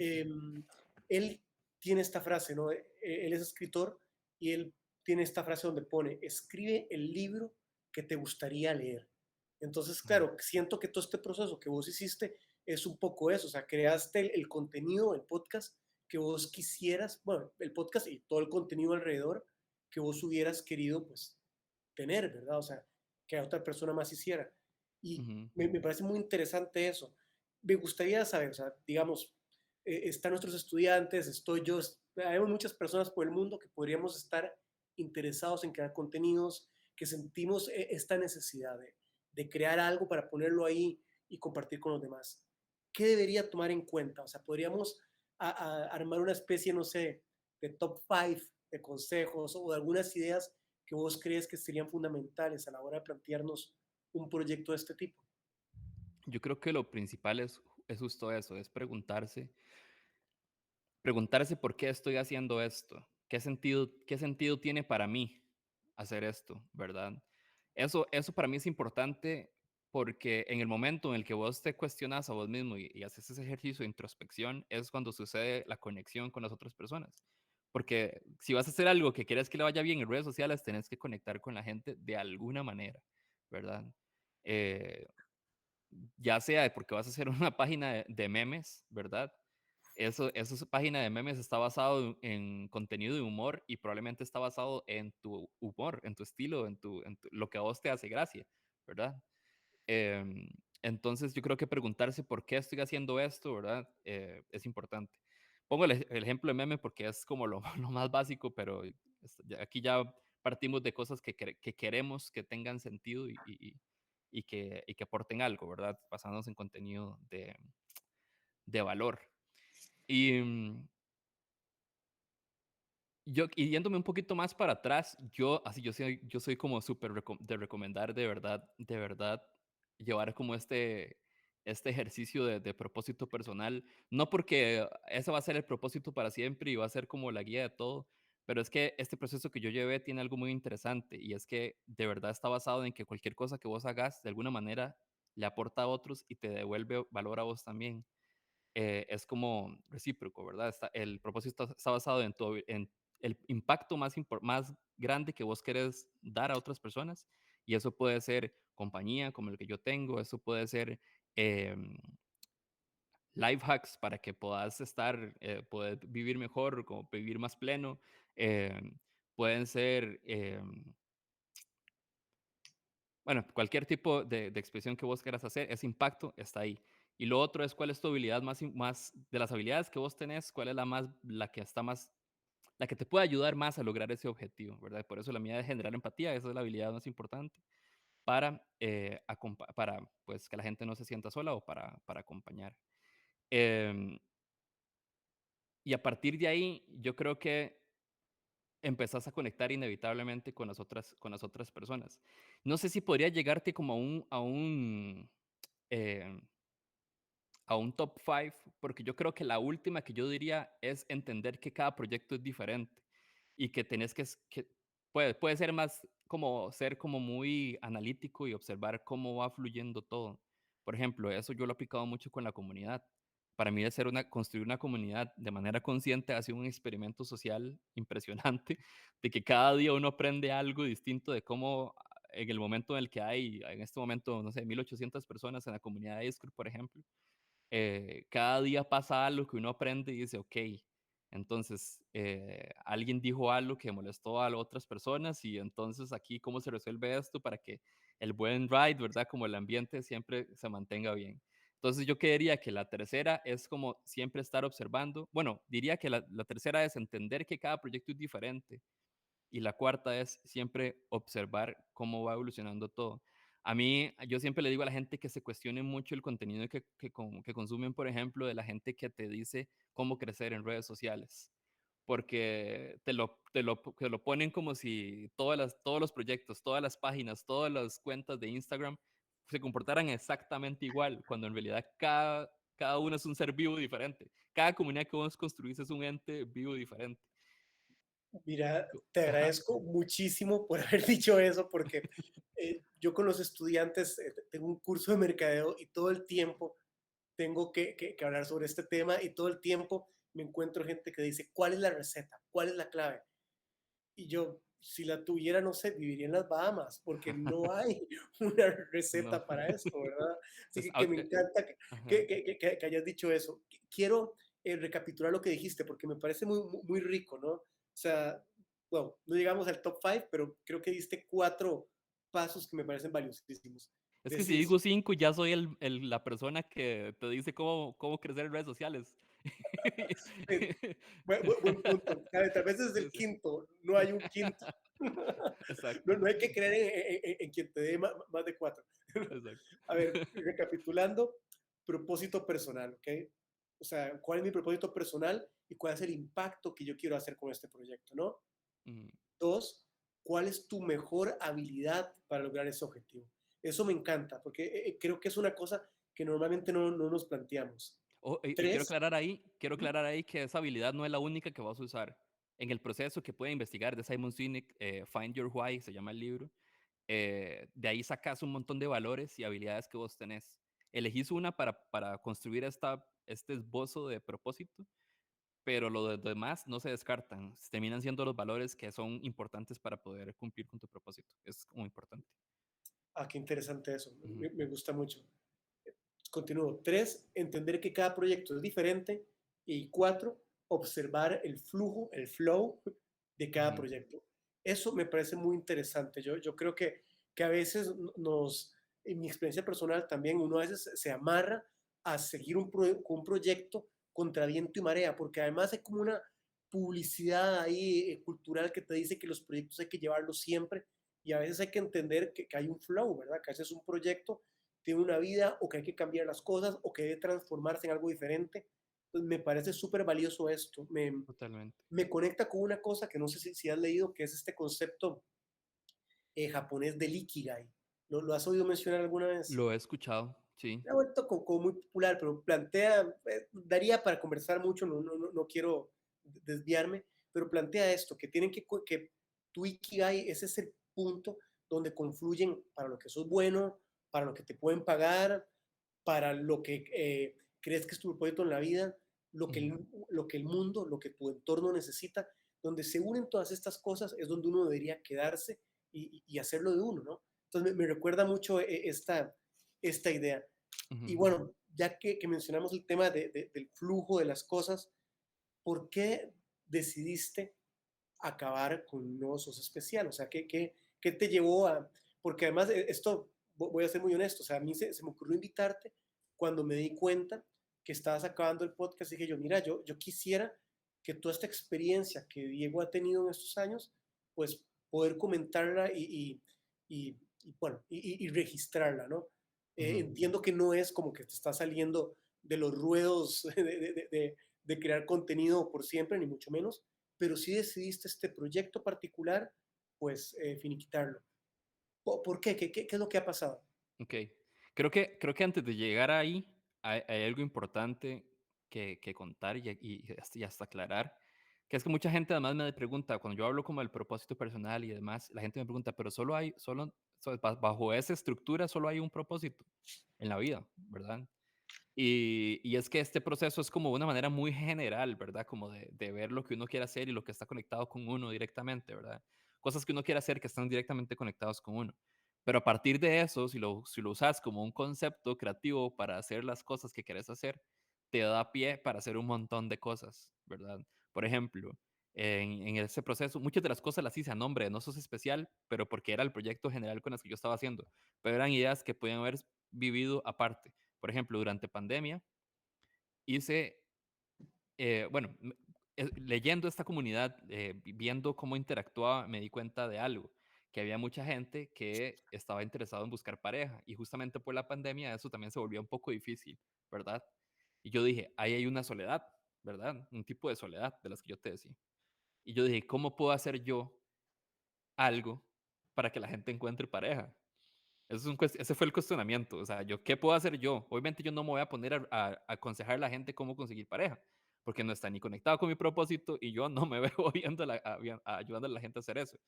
Él tiene esta frase, ¿no? Él es escritor y él tiene esta frase donde pone, escribe el libro que te gustaría leer. Entonces, ujú, claro, siento que todo este proceso que vos hiciste es un poco eso, o sea, creaste el contenido, el podcast que vos quisieras, bueno, el podcast y todo el contenido alrededor que vos hubieras querido, pues, tener, ¿verdad? O sea, que otra persona más hiciera. Y ujú. me parece muy interesante eso. Me gustaría saber, o sea, digamos, están nuestros estudiantes, estoy yo, hay muchas personas por el mundo que podríamos estar interesados en crear contenidos, que sentimos esta necesidad de crear algo para ponerlo ahí y compartir con los demás. ¿Qué debería tomar en cuenta? O sea, podríamos armar una especie, no sé, de top 5 de consejos o de algunas ideas que vos crees que serían fundamentales a la hora de plantearnos un proyecto de este tipo. Yo creo que lo principal es justo eso, es preguntarse por qué estoy haciendo esto, qué sentido tiene para mí hacer esto, ¿verdad? Eso para mí es importante porque en el momento en el que vos te cuestionas a vos mismo y haces ese ejercicio de introspección, es cuando sucede la conexión con las otras personas. Porque si vas a hacer algo que quieres que le vaya bien en redes sociales, tenés que conectar con la gente de alguna manera, ¿verdad? Eh, ya sea porque vas a hacer una página de memes, ¿verdad? Esa página de memes está basado en contenido de humor y probablemente está basado en tu humor, en tu estilo, lo que a vos te hace gracia, ¿verdad? Em, entonces yo creo que preguntarse por qué estoy haciendo esto, ¿verdad? Es importante. Pongo el ejemplo de meme porque es como lo, lo más básico, pero aquí ya partimos de cosas que queremos que tengan sentido y que aporten algo, ¿verdad? Basándonos en contenido de valor. Y y yéndome un poquito más para atrás, yo soy como súper de recomendar de verdad, llevar como este ejercicio de propósito personal, no porque ese va a ser el propósito para siempre y va a ser como la guía de todo, pero es que este proceso que yo llevé tiene algo muy interesante y es que de verdad está basado en que cualquier cosa que vos hagas de alguna manera le aporta a otros y te devuelve valor a vos también. Es como recíproco, ¿verdad? El propósito está basado en el impacto más grande que vos querés dar a otras personas, y eso puede ser compañía como el que yo tengo, eso puede ser em, life hacks para que puedas poder vivir mejor, como vivir más pleno, em, pueden ser bueno, cualquier tipo de expresión que vos quieras hacer, ese impacto está ahí. Y lo otro es cuál es tu habilidad más de las habilidades que vos tenés, cuál es la que te puede ayudar más a lograr ese objetivo, ¿verdad? Por eso la mía es generar empatía, esa es la habilidad más importante para pues, que la gente no se sienta sola o para acompañar. Em, y a partir de ahí, yo creo que empezás a conectar inevitablemente con las otras personas. No sé si podría llegarte como eh, a un top 5, porque yo creo que la última que yo diría es entender que cada proyecto es diferente y que tenés que puede ser como muy analítico y observar cómo va fluyendo todo. Por ejemplo, eso yo lo he aplicado mucho con la comunidad. Para mí, construir una comunidad de manera consciente ha sido un experimento social impresionante, de que cada día uno aprende algo distinto de cómo en el momento en el que en este momento, no sé, 1800 personas en la comunidad de Discord, por ejemplo, cada día pasa algo que uno aprende y dice, ok, entonces alguien dijo algo que molestó a las otras personas y entonces aquí cómo se resuelve esto para que el buen ride, ¿verdad? Como el ambiente siempre se mantenga bien. Entonces yo quería que la tercera es como siempre estar observando. Bueno, diría que la tercera es entender que cada proyecto es diferente y la cuarta es siempre observar cómo va evolucionando todo. A mí, yo siempre le digo a la gente que se cuestione mucho el contenido que consumen, por ejemplo, de la gente que te dice cómo crecer en redes sociales, porque te lo ponen como si todos los proyectos, todas las páginas, todas las cuentas de Instagram se comportaran exactamente igual, cuando en realidad cada uno es un ser vivo diferente. Cada comunidad que vos construís es un ente vivo diferente. Mira, te Ajá. agradezco muchísimo por haber dicho eso, porque yo con los estudiantes tengo un curso de mercadeo y todo el tiempo tengo que hablar sobre este tema y todo el tiempo me encuentro gente que dice, ¿cuál es la receta? ¿Cuál es la clave? Y yo, si la tuviera, no sé, viviría en las Bahamas, porque no hay una No. receta para esto, ¿verdad? Así Entonces, que me encanta ajá. que hayas dicho eso. Quiero recapitular lo que dijiste, porque me parece muy rico, ¿no? O sea, bueno, no llegamos al top 5, pero creo que diste 4 pasos que me parecen valiosísimos. Es que si Decís, digo 5 ya soy la persona que te dice cómo crecer en redes sociales. eh, buen punto. Tal vez desde Sí, el sí. quinto, no hay un quinto. Exacto, No hay que creer en quien te dé más de 4. exacto. A ver, recapitulando, propósito personal, ¿ok? O sea, ¿cuál es mi propósito personal y cuál es el impacto que yo quiero hacer con este proyecto, ¿no? Mm. Dos, ¿cuál es tu mejor habilidad para lograr ese objetivo? Eso me encanta, porque creo que es una cosa que normalmente no nos planteamos. Oh, y Tres, quiero aclarar ahí que esa habilidad no es la única que vas a usar. En el proceso que puede investigar de Simon Sinek, Find Your Why, se llama el libro, de ahí sacas un montón de valores y habilidades que vos tenés. Elegís una para construir este esbozo de propósito, pero lo demás no se descartan. Terminan siendo los valores que son importantes para poder cumplir con tu propósito. Es como importante. Ah, qué interesante eso. Ujú, Me gusta mucho. Continúo. 3, entender que cada proyecto es diferente. Y 4, observar el flujo, el flow de cada ujú, proyecto. Eso me parece muy interesante. Yo creo que a veces en mi experiencia personal también, uno a veces se amarra a seguir un proyecto contra viento y marea, porque además hay como una publicidad ahí cultural que te dice que los proyectos hay que llevarlos siempre y a veces hay que entender que hay un flow, ¿verdad? Que a veces un proyecto tiene una vida o que hay que cambiar las cosas o que debe transformarse en algo diferente. Entonces, me parece súper valioso esto. totalmente. Me conecta con una cosa que no sé si has leído, que es este concepto japonés del Ikigai. ¿Lo has oído mencionar alguna vez? Lo he escuchado, sí. Se ha vuelto como muy popular, pero plantea, daría para conversar mucho, no quiero desviarme, pero plantea esto, que tienen que tu Ikigai es ese punto donde confluyen para lo que sos bueno, para lo que te pueden pagar, para lo que crees que es tu propósito en la vida, Ujú, lo que el mundo, lo que tu entorno necesita, donde se unen todas estas cosas es donde uno debería quedarse y hacerlo de uno, ¿no? Entonces me recuerda mucho esta idea. Y ujú. bueno, ya que mencionamos el tema del flujo de las cosas, ¿por qué decidiste acabar con No Sos Especial? O sea, ¿qué te llevó a...? Porque además esto, voy a ser muy honesto, o sea, a mí se me ocurrió invitarte cuando me di cuenta que estabas acabando el podcast y dije yo, mira, yo quisiera que toda esta experiencia que Diego ha tenido en estos años, pues poder comentarla bueno, y registrarla, ¿no? Ujú. Entiendo que no es como que te está saliendo de los ruedos de crear contenido por siempre, ni mucho menos, pero sí decidiste este proyecto particular, pues finiquitarlo. ¿Por qué? ¿Qué es lo que ha pasado? Ok. Creo que antes de llegar ahí hay algo importante que contar y hasta aclarar, que es que mucha gente además me pregunta, cuando yo hablo como del propósito personal y demás, la gente me pregunta, pero bajo esa estructura solo hay un propósito en la vida, ¿verdad? Y es que este proceso es como una manera muy general, ¿verdad? Como de ver lo que uno quiere hacer y lo que está conectado con uno directamente, ¿verdad? Cosas que uno quiere hacer que están directamente conectados con uno. Pero a partir de eso, si lo usas como un concepto creativo para hacer las cosas que quieres hacer, te da pie para hacer un montón de cosas, ¿verdad? Por ejemplo, en ese proceso, muchas de las cosas las hice a nombre de No Sos Especial, pero porque era el proyecto general con el que yo estaba haciendo. Pero eran ideas que podían haber vivido aparte. Por ejemplo, durante pandemia hice, bueno, leyendo esta comunidad, viendo cómo interactuaba, me di cuenta de algo, que había mucha gente que estaba interesado en buscar pareja y justamente por la pandemia eso también se volvió un poco difícil, ¿verdad? Y yo dije, ahí hay una soledad, ¿verdad? Un tipo de soledad de las que yo te decía. Y yo dije, ¿cómo puedo hacer yo algo para que la gente encuentre pareja? Ese fue el cuestionamiento. O sea, ¿qué puedo hacer yo? Obviamente yo no me voy a poner a aconsejar a la gente cómo conseguir pareja, porque no está ni conectado con mi propósito y yo no me veo ayudando a la gente a hacer eso,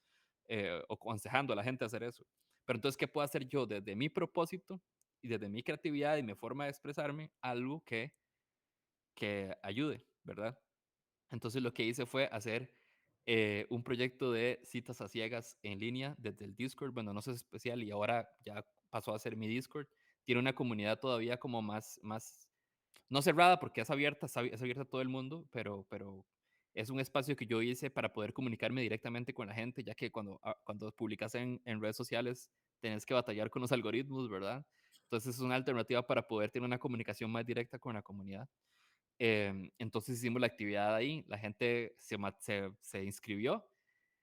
o aconsejando a la gente a hacer eso. Pero entonces, ¿qué puedo hacer yo desde mi propósito y desde mi creatividad y mi forma de expresarme algo que ayude, ¿verdad? Entonces lo que hice fue hacer un proyecto de citas a ciegas en línea desde el Discord. Bueno, no sé si es especial y ahora ya pasó a ser mi Discord. Tiene una comunidad todavía como más no cerrada porque es abierta, es abierta a todo el mundo, pero es un espacio que yo hice para poder comunicarme directamente con la gente, ya que cuando publicas en redes sociales tenés que batallar con los algoritmos, ¿verdad? Entonces es una alternativa para poder tener una comunicación más directa con la comunidad. Entonces hicimos la actividad ahí, la gente se inscribió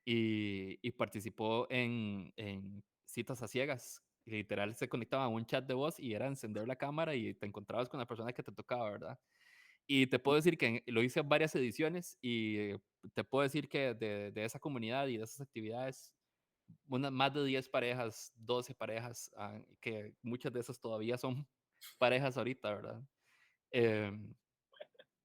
y participó en citas a ciegas. Literal, se conectaba a un chat de voz y era encender la cámara y te encontrabas con la persona que te tocaba, ¿verdad? Y te puedo decir que lo hice en varias ediciones y te puedo decir que de esa comunidad y de esas actividades, más de 10 parejas, 12 parejas, que muchas de esas todavía son parejas ahorita, ¿verdad? Em,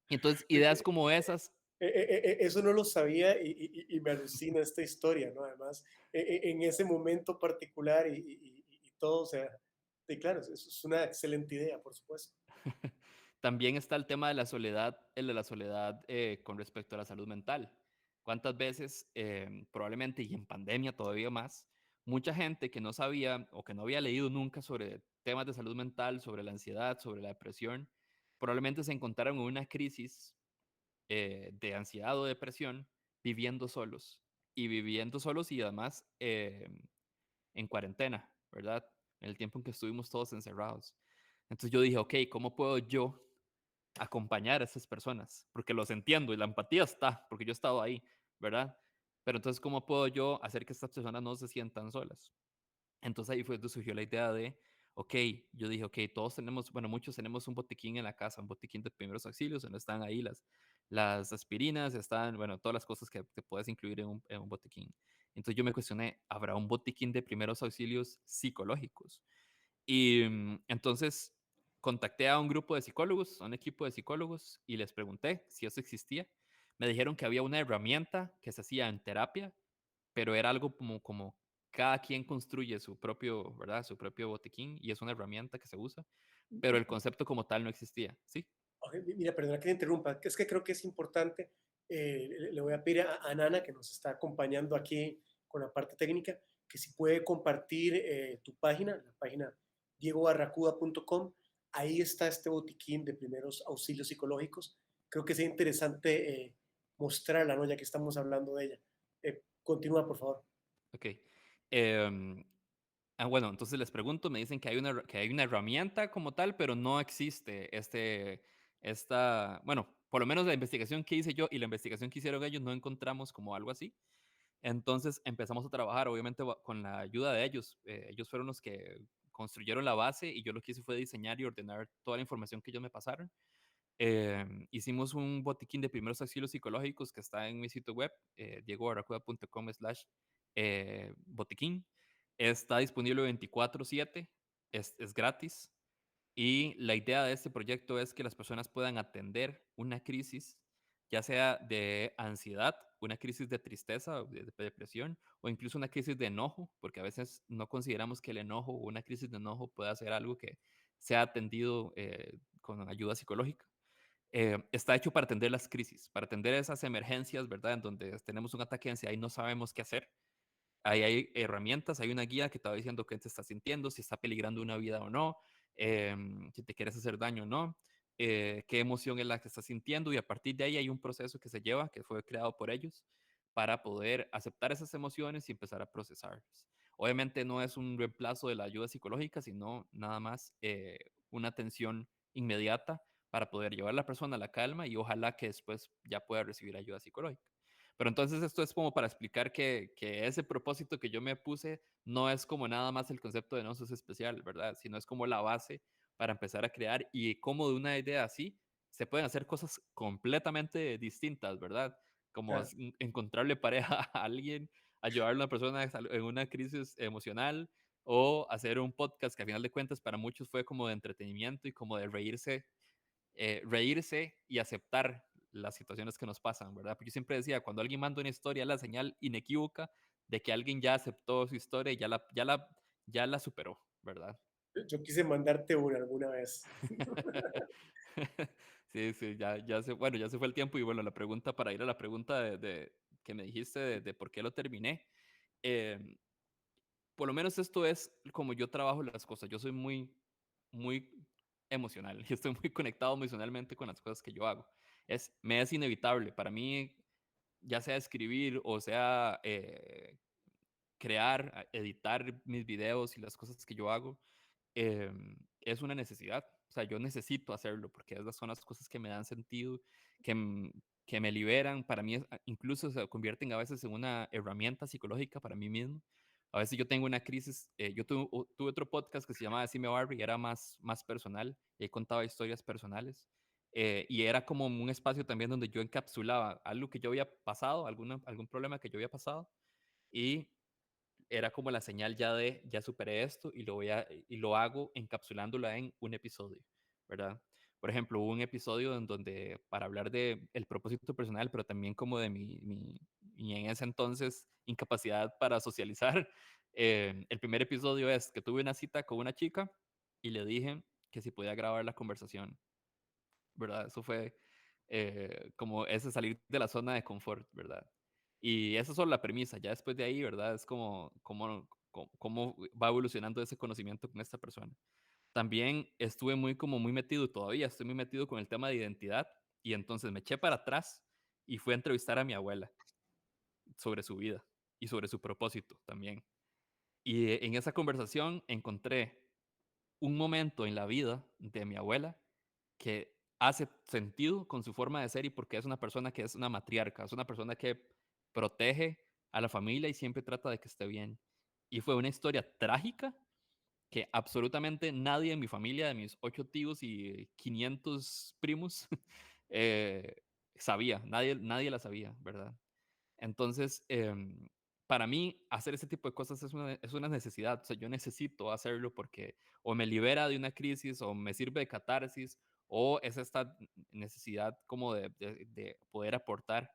entonces, ideas como esas Eso no lo sabía y me alucina esta historia, ¿no? Además, en ese momento particular y todo, o sea, sí, claro, eso es una excelente idea, por supuesto. También está el tema de la soledad, el de la soledad con respecto a la salud mental. ¿Cuántas veces, probablemente y en pandemia todavía más, mucha gente que no sabía o que no había leído nunca sobre temas de salud mental, sobre la ansiedad, sobre la depresión, probablemente se encontraron en una crisis de ansiedad o depresión viviendo solos y además en cuarentena, ¿verdad? En el tiempo en que estuvimos todos encerrados. Entonces yo dije, ok, ¿cómo puedo yo acompañar a esas personas? Porque los entiendo y la empatía está, porque yo he estado ahí, ¿verdad? Pero entonces, ¿cómo puedo yo hacer que estas personas no se sientan solas? Entonces ahí fue donde surgió la idea de, ok, yo dije, ok, todos tenemos, bueno, muchos tenemos un botiquín en la casa, un botiquín de primeros auxilios, donde están ahí las aspirinas, están, bueno, todas las cosas que puedes incluir en un botiquín. Entonces yo me cuestioné, ¿habrá un botiquín de primeros auxilios psicológicos? Y entonces contacté a un grupo de psicólogos, a un equipo de psicólogos, y les pregunté si eso existía. Me dijeron que había una herramienta que se hacía en terapia, pero era algo como cada quien construye su propio, ¿verdad? Su propio botiquín y es una herramienta que se usa, pero el concepto como tal no existía, ¿sí? Ok, mira, perdona que te interrumpa, que es que creo que es importante, le voy a pedir a Nana, que nos está acompañando aquí con la parte técnica, que si puede compartir tu página, la página diegobarracuda.com, ahí está este botiquín de primeros auxilios psicológicos. Creo que sería interesante mostrarla, ¿no? Ya que estamos hablando de ella. Continúa, por favor. Ok. Em, bueno, entonces les pregunto, me dicen que hay una herramienta como tal, pero no existe bueno, por lo menos la investigación que hice yo y la investigación que hicieron ellos no encontramos como algo así. Entonces empezamos a trabajar, obviamente con la ayuda de ellos. Ellos fueron los que construyeron la base y yo lo que hice fue diseñar y ordenar toda la información que ellos me pasaron. Hicimos un botiquín de primeros auxilios psicológicos que está en mi sitio web, diegobarracuda.com/botiquín. Está disponible 24/7, es gratis. Y la idea de este proyecto es que las personas puedan atender una crisis, ya sea de ansiedad, una crisis de tristeza, o de depresión, o incluso una crisis de enojo, porque a veces no consideramos que el enojo o una crisis de enojo pueda ser algo que sea atendido con ayuda psicológica. Está hecho para atender las crisis, para atender esas emergencias, ¿verdad? En donde tenemos un ataque de ansiedad y no sabemos qué hacer. Ahí hay herramientas, hay una guía que te va diciendo qué te está sintiendo, si está peligrando una vida o no, si te quieres hacer daño o no, qué emoción es la que estás sintiendo y a partir de ahí hay un proceso que se lleva, que fue creado por ellos, para poder aceptar esas emociones y empezar a procesarlas. Obviamente no es un reemplazo de la ayuda psicológica, sino nada más una atención inmediata para poder llevar a la persona a la calma y ojalá que después ya pueda recibir ayuda psicológica. Pero entonces esto es como para explicar que ese propósito que yo me puse no es como nada más el concepto de no sos especial, ¿verdad? Sino es como la base para empezar a crear y como de una idea así se pueden hacer cosas completamente distintas, ¿verdad? Como Claro. encontrarle pareja a alguien, ayudar a una persona en una crisis emocional o hacer un podcast que a final de cuentas para muchos fue como de entretenimiento y como de reírse y aceptar las situaciones que nos pasan, ¿verdad? Porque yo siempre decía, cuando alguien manda una historia, es la señal inequívoca de que alguien ya aceptó su historia y ya la superó, ¿verdad? Yo quise mandarte una alguna vez. Sí, sí, bueno, ya se fue el tiempo y bueno, la pregunta para ir a la pregunta que me dijiste de por qué lo terminé. em, por lo menos esto es como yo trabajo las cosas. Yo soy muy emocional y estoy muy conectado emocionalmente con las cosas que yo hago. Me es inevitable. Para mí, ya sea escribir o sea crear, editar mis videos y las cosas que yo hago, es una necesidad. O sea, yo necesito hacerlo porque esas son las cosas que me dan sentido, que, que me liberan. Para mí, incluso se convierten a veces en una herramienta psicológica para mí mismo. A veces yo tengo una crisis. Yo tuve otro podcast que se llamaba Decime Barbie y era más personal. Y ahí contaba historias personales. Y era como un espacio también donde yo encapsulaba algo que yo había pasado, algún problema que yo había pasado. Y era como la señal ya ya superé esto y lo hago encapsulándola en un episodio, ¿verdad? Por ejemplo, hubo un episodio en donde para hablar de el propósito personal, pero también como de mi en ese entonces incapacidad para socializar. El primer episodio es que tuve una cita con una chica y le dije que si podía grabar la conversación, ¿verdad? Eso fue como ese salir de la zona de confort, ¿verdad? Y esa es solo la premisa. Ya después de ahí, ¿verdad? Es como va evolucionando ese conocimiento con esta persona. También estuve muy metido, todavía estoy muy metido con el tema de identidad, y entonces me eché para atrás y fui a entrevistar a mi abuela sobre su vida y sobre su propósito también. Y en esa conversación encontré un momento en la vida de mi abuela que hace sentido con su forma de ser y porque es una persona que es una matriarca, es una persona que protege a la familia y siempre trata de que esté bien. Y fue una historia trágica que absolutamente nadie en mi familia, de mis 8 tíos y 500 primos, eh, sabía, nadie la sabía, ¿verdad? Entonces, para mí, hacer ese tipo de cosas es una necesidad. O sea, yo necesito hacerlo porque o me libera de una crisis, o me sirve de catarsis, o es esta necesidad como de poder aportar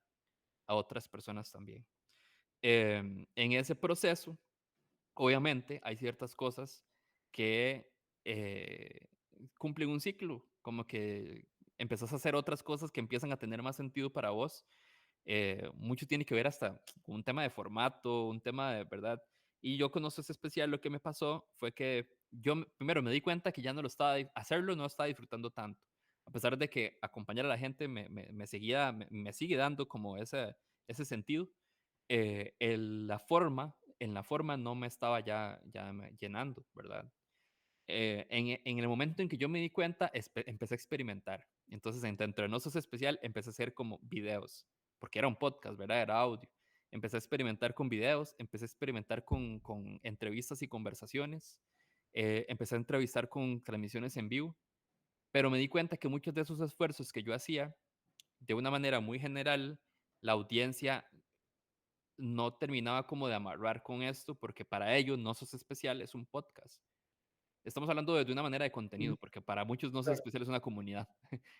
a otras personas también. En ese proceso, obviamente, hay ciertas cosas que eh, cumplen un ciclo, como que empezás a hacer otras cosas que empiezan a tener más sentido para vos. Mucho tiene que ver hasta con un tema de formato, un tema de verdad. Y yo con ese especial lo que me pasó fue que primero me di cuenta que ya no lo estaba, hacerlo no estaba disfrutando tanto. A pesar de que acompañar a la gente me sigue dando como ese sentido, en la forma no me estaba ya llenando, ¿verdad? En el momento en que yo me di cuenta, empecé a experimentar. Entonces, entre Nosos Especial, empecé a hacer como videos, porque era un podcast, ¿verdad? Era audio. Empecé a experimentar con videos, empecé a experimentar con entrevistas y conversaciones, empecé a entrevistar con transmisiones en vivo, pero me di cuenta que muchos de esos esfuerzos que yo hacía, de una manera muy general, la audiencia no terminaba como de amarrar con esto, porque para ellos No Sos Especial es un podcast. Estamos hablando de una manera de Ujú, contenido, porque para muchos No Sos claro. Especial es una comunidad.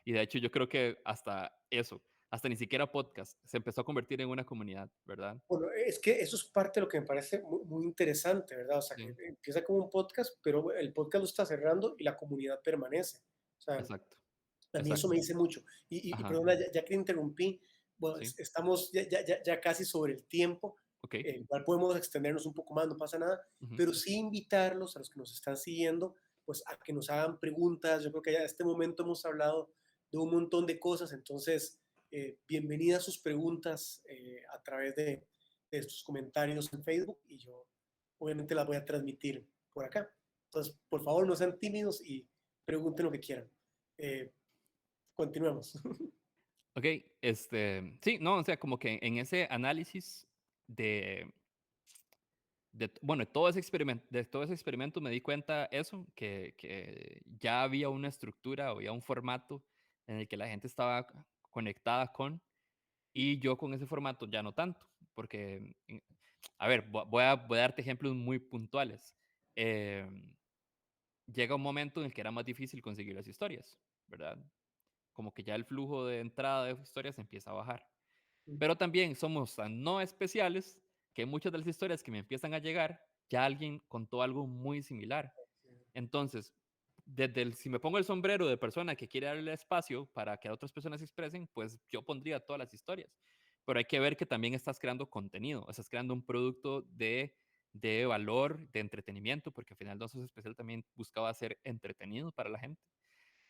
Y de hecho yo creo que hasta eso, hasta ni siquiera podcast, se empezó a convertir en una comunidad, ¿verdad? Bueno, es que eso es parte de lo que me parece muy interesante, ¿verdad? O sea, que Sí, empieza como un podcast, pero el podcast lo está cerrando y la comunidad permanece. O sea, exacto, a mí eso exacto. me dice mucho. Y Ajá, perdona, ya que te interrumpí, bueno, sí, estamos ya casi sobre el tiempo. ok. Igual podemos extendernos un poco más, no pasa nada, Ujú, pero sí invitarlos a los que nos están siguiendo, pues a que nos hagan preguntas. Yo creo que ya en este momento hemos hablado de un montón de cosas, entonces, bienvenidas sus preguntas a través de estos comentarios en Facebook y yo obviamente las voy a transmitir por acá. Entonces, por favor, no sean tímidos y pregunten lo que quieran. Eh, Continuemos. ok, sí, no, o sea, como que en ese análisis de, bueno, de todo ese experimento me di cuenta eso, que ya había una estructura, había un formato en el que la gente estaba conectada con, y yo con ese formato ya no tanto, porque, a ver, voy a darte ejemplos muy puntuales. Em, Llega un momento en el que era más difícil conseguir las historias, ¿verdad? Como que ya el flujo de entrada de historias empieza a bajar. Pero también somos tan no especiales que muchas de las historias que me empiezan a llegar, ya alguien contó algo muy similar. Entonces, si me pongo el sombrero de persona que quiere darle espacio para que otras personas se expresen, pues yo pondría todas las historias. Pero hay que ver que también estás creando contenido, estás creando un producto de valor, de entretenimiento, porque al final Dosos Especial también buscaba ser entretenido para la gente.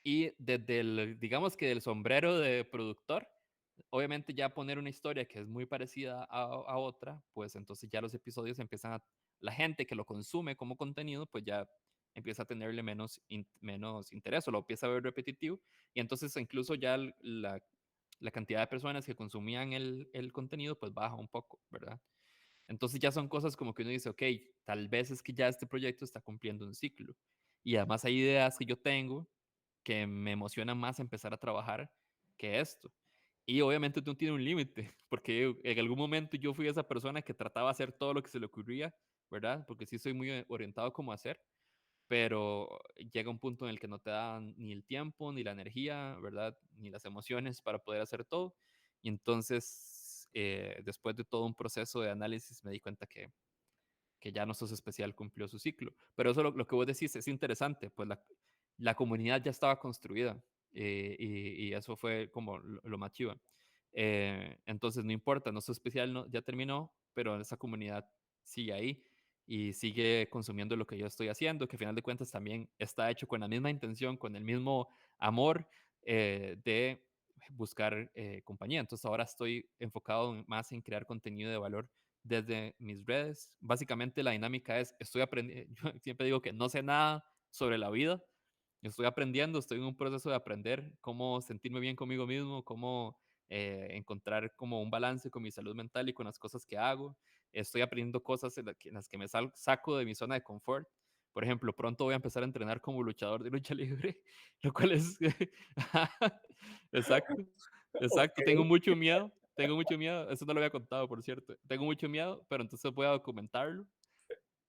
Y digamos que del sombrero de productor, obviamente ya poner una historia que es muy parecida a otra, pues entonces ya los episodios la gente que lo consume como contenido, pues ya empieza a tenerle menos interés o lo empieza a ver repetitivo, y entonces incluso ya la cantidad de personas que consumían el contenido, pues baja un poco, ¿verdad? Entonces ya son cosas como que uno dice, ok, tal vez es que ya este proyecto está cumpliendo un ciclo. Y además hay ideas que yo tengo que me emocionan más empezar a trabajar que esto. Y obviamente no tiene un límite, porque en algún momento yo fui esa persona que trataba de hacer todo lo que se le ocurría, ¿verdad? Porque sí soy muy orientado como a hacer. pero llega un punto en el que no te da ni el tiempo, ni la energía, ¿verdad? Ni las emociones para poder hacer todo. Y entonces, después de todo un proceso de análisis, me di cuenta que ya No Sos Especial cumplió su ciclo. Pero eso lo que vos decís es interesante, pues la comunidad ya estaba construida, y eso fue como lo más chiva. Entonces, no importa, No Sos Especial ya terminó, pero esa comunidad sigue ahí y sigue consumiendo lo que yo estoy haciendo, que al final de cuentas también está hecho con la misma intención, con el mismo amor, de buscar compañía. Entonces ahora estoy enfocado más en crear contenido de valor desde mis redes. Básicamente la dinámica es, estoy aprendiendo, yo siempre digo que no sé nada sobre la vida, estoy aprendiendo, estoy en un proceso de aprender cómo sentirme bien conmigo mismo, cómo encontrar como un balance con mi salud mental y con las cosas que hago. Estoy aprendiendo cosas en las que me saco de mi zona de confort. Por ejemplo, pronto voy a empezar a entrenar como luchador de lucha libre, lo cual es... Exacto, Ok, exacto. Tengo mucho miedo. Eso no lo había contado, por cierto. Tengo mucho miedo, pero entonces voy a documentarlo.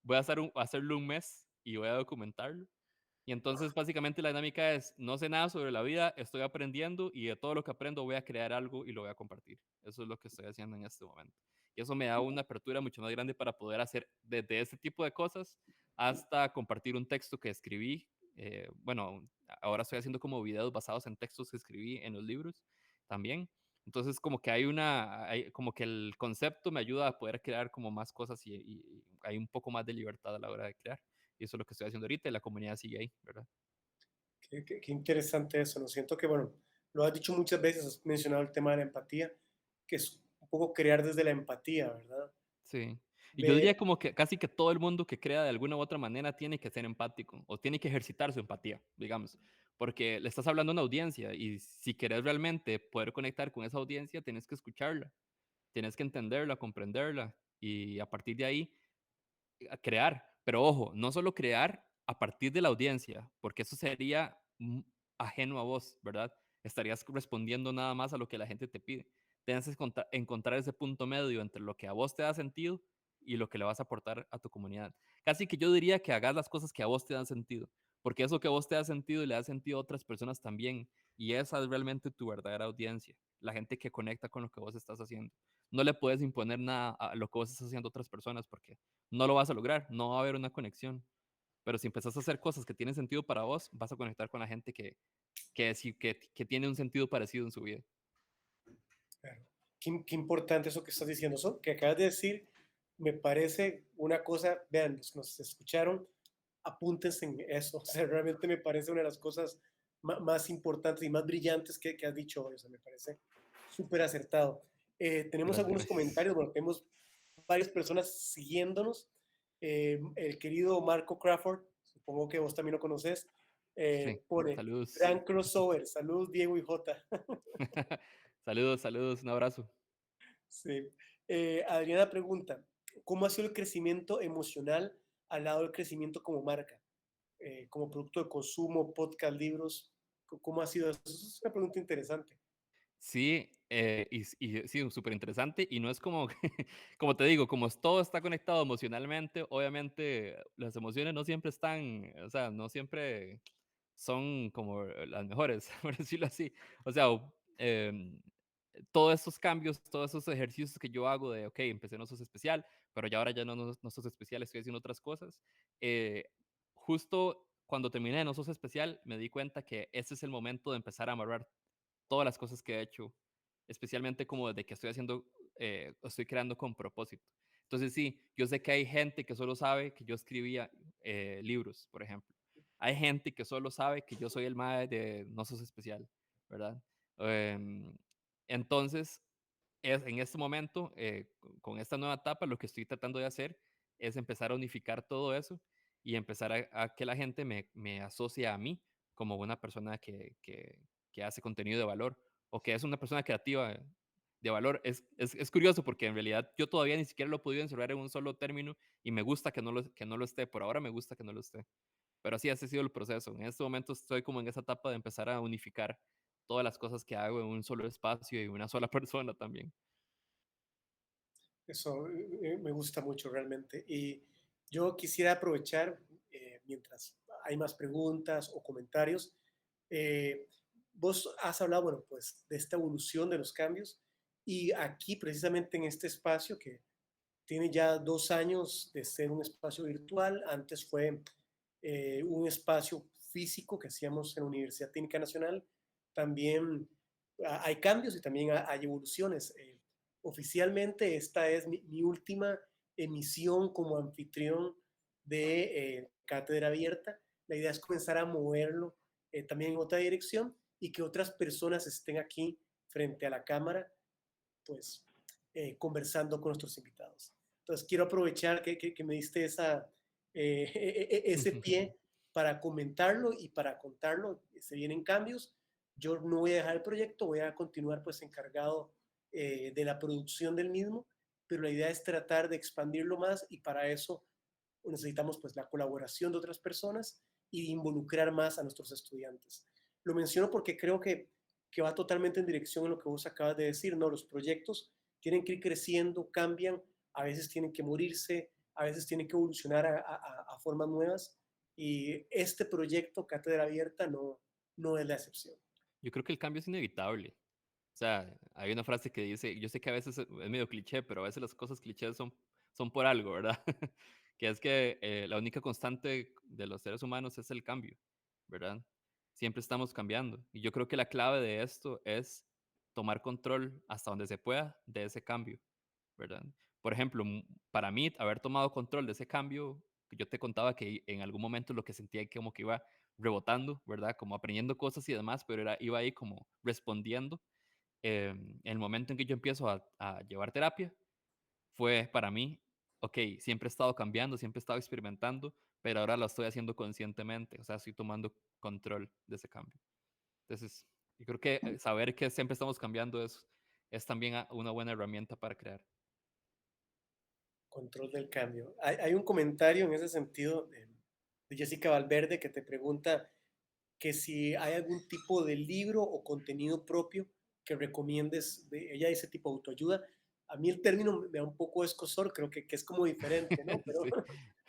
Voy a hacerlo un mes y voy a documentarlo. Y entonces básicamente la dinámica es, no sé nada sobre la vida, estoy aprendiendo y de todo lo que aprendo voy a crear algo y lo voy a compartir. Eso es lo que estoy haciendo en este momento. Y eso me da una apertura mucho más grande para poder hacer desde ese tipo de cosas hasta compartir un texto que escribí. Bueno, ahora estoy haciendo como videos basados en textos que escribí en los libros también. Entonces como que como que el concepto me ayuda a poder crear como más cosas y hay un poco más de libertad a la hora de crear. Y eso es lo que estoy haciendo ahorita y la comunidad sigue ahí, ¿verdad? qué interesante eso, ¿no? Siento que, bueno, lo has dicho muchas veces, has mencionado el tema de la empatía, que es un poco crear desde la empatía, ¿verdad? Sí. Y yo Ver, diría como que casi que todo el mundo que crea de alguna u otra manera tiene que ser empático o tiene que ejercitar su empatía, digamos, porque le estás hablando a una audiencia y si querés realmente poder conectar con esa audiencia, tienes que escucharla, tienes que entenderla, comprenderla y a partir de ahí a crear. Pero ojo, no solo crear a partir de la audiencia, porque eso sería ajeno a vos, ¿verdad? Estarías respondiendo nada más a lo que la gente te pide. Tienes que encontrar ese punto medio entre lo que a vos te da sentido y lo que le vas a aportar a tu comunidad. Casi que yo diría que hagas las cosas que a vos te dan sentido, porque eso que a vos te da sentido y le da sentido a otras personas también. Y esa es realmente tu verdadera audiencia, la gente que conecta con lo que vos estás haciendo. No le puedes imponer nada a lo que vos estás haciendo a otras personas porque no lo vas a lograr, no va a haber una conexión. Pero si empezás a hacer cosas que tienen sentido para vos, vas a conectar con la gente que tiene un sentido parecido en su vida. claro, qué importante eso que estás diciendo, eso que acabas de decir, me parece una cosa, vean, los que nos escucharon, apúntense en eso, o sea, realmente me parece una de las cosas más importantes y más brillantes que has dicho hoy, o sea, me parece súper acertado. Tenemos algunos Gracias. comentarios, bueno, tenemos varias personas siguiéndonos. El querido Marco Crawford, supongo que vos también lo conoces, Sí, pone, saludos. gran crossover, saludos Diego y Jota. Saludos, saludos, un abrazo. Sí. Adriana pregunta, ¿cómo ha sido el crecimiento emocional al lado del crecimiento como marca? Como producto de consumo, podcast, libros, ¿cómo ha sido eso? Eso es una pregunta interesante. Sí, y sí, súper interesante. Y no es como, como te digo, como todo está conectado emocionalmente, obviamente las emociones no siempre están, o sea, no siempre son como las mejores, por decirlo así. O sea, em, todos estos cambios, todos esos ejercicios que yo hago de, ok, empecé No Sos Especial, pero ya ahora ya no Sos Especial, estoy haciendo otras cosas. Justo cuando terminé de No Sos Especial, me di cuenta que ese es el momento de empezar a amarrar todas las cosas que he hecho, especialmente como desde que estoy haciendo, estoy creando con propósito. Entonces sí, yo sé que hay gente que solo sabe que yo escribía libros, por ejemplo. Hay gente que solo sabe que yo soy el mae de No Sos Especial, ¿verdad? Em, entonces, en este momento, con esta nueva etapa, lo que estoy tratando de hacer es empezar a unificar todo eso y empezar a que la gente me asocie a mí como una persona que hace contenido de valor o que es una persona creativa de valor. Es curioso porque en realidad yo todavía ni siquiera lo he podido encerrar en un solo término y me gusta que no lo esté. Por ahora me gusta que no lo esté. Pero así, ese ha sido el proceso. En este momento estoy como en esa etapa de empezar a unificar todas las cosas que hago en un solo espacio y una sola persona también. Eso me gusta mucho realmente. Y yo quisiera aprovechar, mientras hay más preguntas o comentarios. Eh, Vos has hablado, bueno, pues de esta evolución de los cambios y aquí precisamente en este espacio que tiene ya 2 años de ser un espacio virtual, antes fue un espacio físico que hacíamos en la Universidad Técnica Nacional, también hay cambios y también hay evoluciones. Oficialmente esta es mi última emisión como anfitrión de Cátedra Abierta. La idea es comenzar a moverlo también en otra dirección y que otras personas estén aquí frente a la cámara, pues conversando con nuestros invitados. Entonces quiero aprovechar que me diste ese pie para comentarlo y para contarlo. Se vienen cambios. Yo no voy a dejar el proyecto, voy a continuar pues encargado de la producción del mismo, pero la idea es tratar de expandirlo más y para eso necesitamos pues la colaboración de otras personas y involucrar más a nuestros estudiantes. Lo menciono porque creo que va totalmente en dirección en lo que vos acabas de decir, ¿no? Los proyectos tienen que ir creciendo, cambian, a veces tienen que morirse, a veces tienen que evolucionar a formas nuevas y este proyecto, Cátedra Abierta, no es la excepción. Yo creo que el cambio es inevitable. O sea, hay una frase que dice, yo sé que a veces es medio cliché, pero a veces las cosas clichés son por algo, ¿verdad? Que es que la única constante de los seres humanos es el cambio, ¿verdad? Siempre estamos cambiando. Y yo creo que la clave de esto es tomar control hasta donde se pueda de ese cambio, ¿verdad? Por ejemplo, para mí, haber tomado control de ese cambio, que yo te contaba que en algún momento lo que sentía que como que iba rebotando, ¿verdad? Como aprendiendo cosas y demás, pero iba ahí como respondiendo. El momento en que yo empiezo a llevar terapia fue para mí, ok, siempre he estado cambiando, siempre he estado experimentando, pero ahora lo estoy haciendo conscientemente, o sea, estoy tomando control de ese cambio. Entonces, yo creo que saber que siempre estamos cambiando es también una buena herramienta para crear. Control del cambio. Hay un comentario en ese sentido de Jessica Valverde que te pregunta que si hay algún tipo de libro o contenido propio que recomiendes. Ella dice tipo autoayuda. A mí el término me da un poco de escozor, creo que es como diferente, ¿no? Pero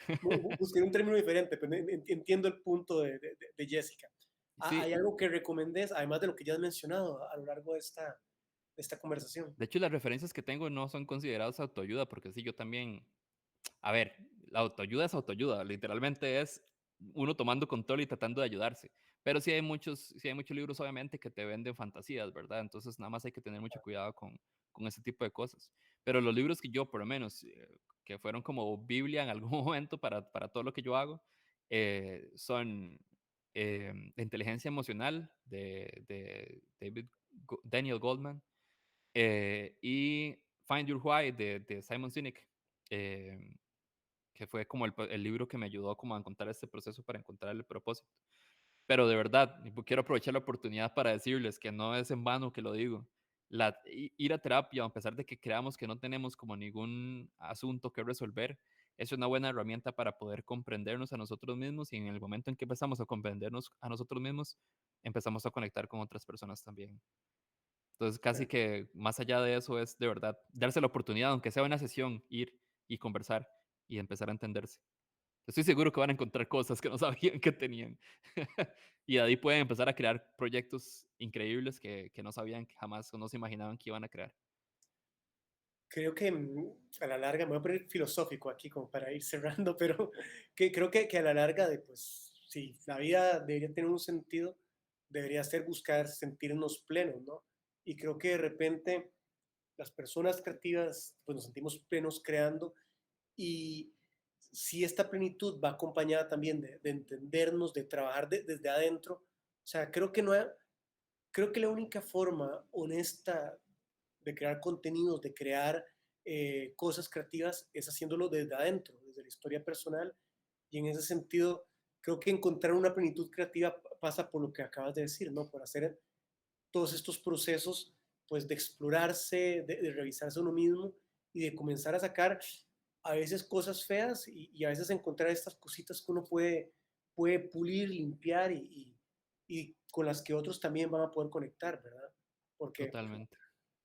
Sí. busqué un término diferente, pero entiendo el punto de Jessica. Sí, ¿Hay algo que recomendes, además de lo que ya has mencionado a lo largo de esta conversación? de hecho las referencias que tengo no son consideradas autoayuda, porque sí, yo también, a ver, la autoayuda es autoayuda, literalmente es uno tomando control y tratando de ayudarse. Pero sí hay muchos libros, obviamente, que te venden fantasías, ¿verdad? Entonces, nada más hay que tener mucho cuidado con ese tipo de cosas. Pero los libros que yo, por lo menos, que fueron como Biblia en algún momento para todo lo que yo hago, son La inteligencia emocional de Daniel Goldman y Find Your Why de Simon Sinek. Eh, que fue como el libro que me ayudó como a encontrar este proceso para encontrar el propósito. Pero de verdad, quiero aprovechar la oportunidad para decirles que no es en vano que lo digo. Ir a terapia, a pesar de que creamos que no tenemos como ningún asunto que resolver, es una buena herramienta para poder comprendernos a nosotros mismos y en el momento en que empezamos a comprendernos a nosotros mismos, empezamos a conectar con otras personas también. Entonces, casi que más allá de eso es de verdad darse la oportunidad, aunque sea una sesión, ir y conversar y empezar a entenderse. Estoy seguro que van a encontrar cosas que no sabían que tenían. Y de ahí pueden empezar a crear proyectos increíbles que no sabían, que jamás o no se imaginaban que iban a crear. Creo que a la larga, me voy a poner filosófico aquí como para ir cerrando, pero que creo que a la larga pues sí, la vida debería tener un sentido, debería ser buscar sentirnos plenos, ¿no? Y creo que de repente las personas creativas pues nos sentimos plenos creando y si esta plenitud va acompañada también de entendernos, de trabajar desde adentro, o sea, creo que la única forma honesta de crear contenidos, de crear cosas creativas, es haciéndolo desde adentro, desde la historia personal. Y en ese sentido, creo que encontrar una plenitud creativa pasa por lo que acabas de decir, ¿no? Por hacer todos estos procesos, pues de explorarse, de revisarse uno mismo y de comenzar a sacar a veces cosas feas y a veces encontrar estas cositas que uno puede pulir, limpiar y con las que otros también van a poder conectar, ¿verdad? Porque Totalmente.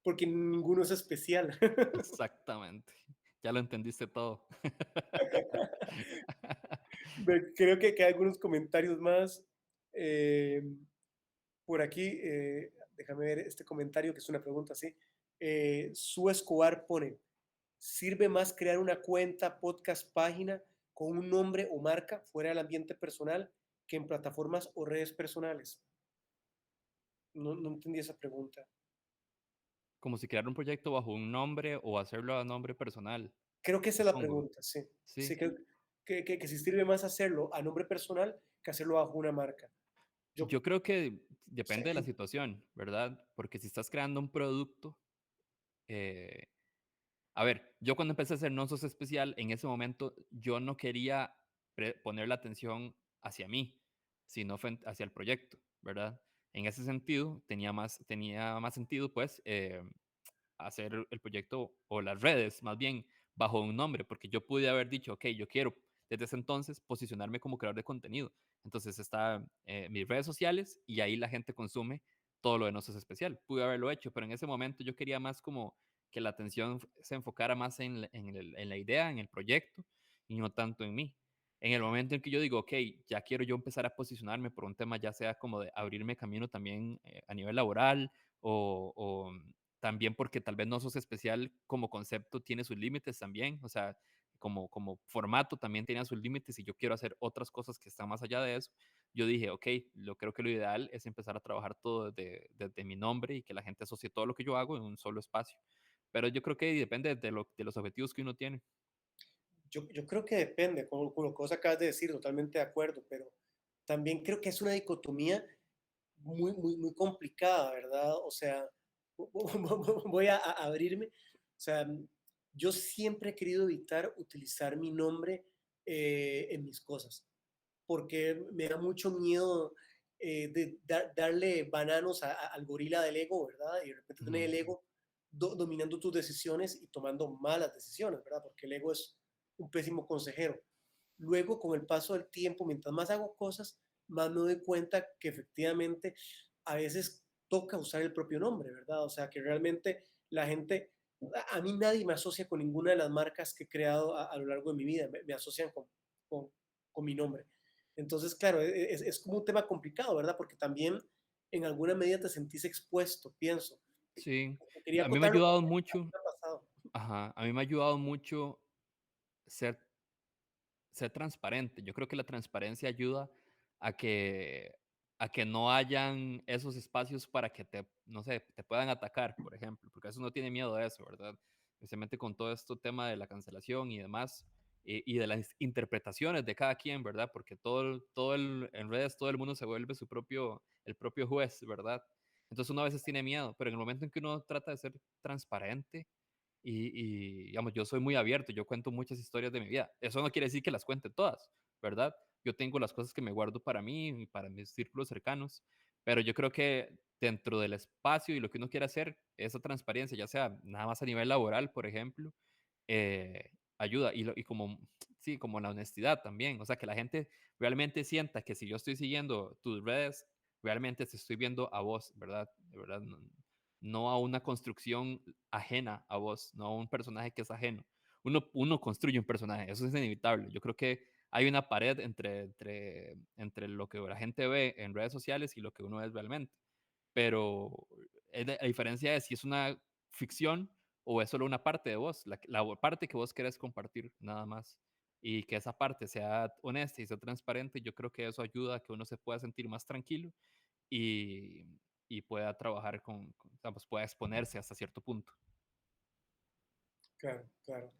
porque ninguno es especial. Exactamente. Ya lo entendiste todo. Creo que hay algunos comentarios más. eh, por aquí, déjame ver este comentario que es una pregunta así. Su Escobar pone, ¿sirve más crear una cuenta, podcast, página con un nombre o marca fuera del ambiente personal que en plataformas o redes personales? No entendí esa pregunta. Como si crear un proyecto bajo un nombre o hacerlo a nombre personal, Creo que esa es la supongo. pregunta, sí. Sí, Sí. creo que si sirve más hacerlo a nombre personal que hacerlo bajo una marca. Yo, Yo creo que sí, depende de la situación, ¿verdad? Porque si estás creando un producto, eh, a ver, yo cuando empecé a hacer No Sos Especial, en ese momento yo no quería poner la atención hacia mí, sino hacia el proyecto, ¿verdad? En ese sentido, tenía más sentido, pues, hacer el proyecto o las redes, más bien, bajo un nombre, porque yo pude haber dicho, ok, yo quiero desde ese entonces posicionarme como creador de contenido. Entonces está mis redes sociales y ahí la gente consume todo lo de No Sos Especial. Pude haberlo hecho, pero en ese momento yo quería más como que la atención se enfocara más en la idea, en el proyecto y no tanto en mí. En el momento en que yo digo, ok, ya quiero yo empezar a posicionarme por un tema, ya sea como de abrirme camino también a nivel laboral o también porque tal vez No Sos Especial como concepto tiene sus límites también, o sea, como formato también tenía sus límites y yo quiero hacer otras cosas que están más allá de eso. Yo dije, ok, creo que lo ideal es empezar a trabajar todo desde mi nombre y que la gente asocie todo lo que yo hago en un solo espacio. Pero yo creo que depende de los objetivos que uno tiene. yo creo que depende, con lo que vos acabas de decir, totalmente de acuerdo, pero también creo que es una dicotomía muy complicada, ¿verdad? O sea, voy a abrirme. O sea, yo siempre he querido evitar utilizar mi nombre en mis cosas, porque me da mucho miedo de darle bananos al gorila del ego, ¿verdad? Y de repente tener Ujú. el ego dominando tus decisiones y tomando malas decisiones, ¿verdad? Porque el ego es un pésimo consejero. Luego, con el paso del tiempo, mientras más hago cosas, más me doy cuenta que efectivamente a veces toca usar el propio nombre, ¿verdad? O sea, que realmente la gente, a mí nadie me asocia con ninguna de las marcas que he creado a lo largo de mi vida, me asocian con, con mi nombre. Entonces, claro, es como un tema complicado, ¿verdad? Porque también en alguna medida te sentís expuesto, pienso. Sí, Quería a mí me ha acotarlo ayudado porque mucho, me ha pasado. ajá, a mí me ha ayudado mucho ser ser transparente. Yo creo que la transparencia ayuda a que, a que no hayan esos espacios para que no sé, te puedan atacar, por ejemplo, porque eso no tiene miedo de eso, ¿verdad? Especialmente con todo este tema de la cancelación y demás, y de las interpretaciones de cada quien, ¿verdad? Porque en redes todo el mundo se vuelve el propio juez, ¿verdad? Entonces uno a veces tiene miedo, pero en el momento en que uno trata de ser transparente, digamos, yo soy muy abierto, yo cuento muchas historias de mi vida. Eso no quiere decir que las cuente todas, ¿verdad? Yo tengo las cosas que me guardo para mí y para mis círculos cercanos, pero yo creo que dentro del espacio y lo que uno quiere hacer, esa transparencia, ya sea nada más a nivel laboral, por ejemplo, ayuda. Y como, sí, como la honestidad también. O sea, que la gente realmente sienta que si yo estoy siguiendo tus redes, realmente te estoy viendo a vos, ¿verdad? De verdad, no a una construcción ajena a vos, no a un personaje que es ajeno. Uno construye un personaje, eso es inevitable. Yo creo que hay una pared entre lo que la gente ve en redes sociales y lo que uno es realmente. Pero la diferencia es si es una ficción o es solo una parte de vos, la parte que vos querés compartir, nada más. Y que esa parte sea honesta y sea transparente, yo creo que eso ayuda a que uno se pueda sentir más tranquilo y, y pueda trabajar pues pueda exponerse hasta cierto punto. Claro, claro.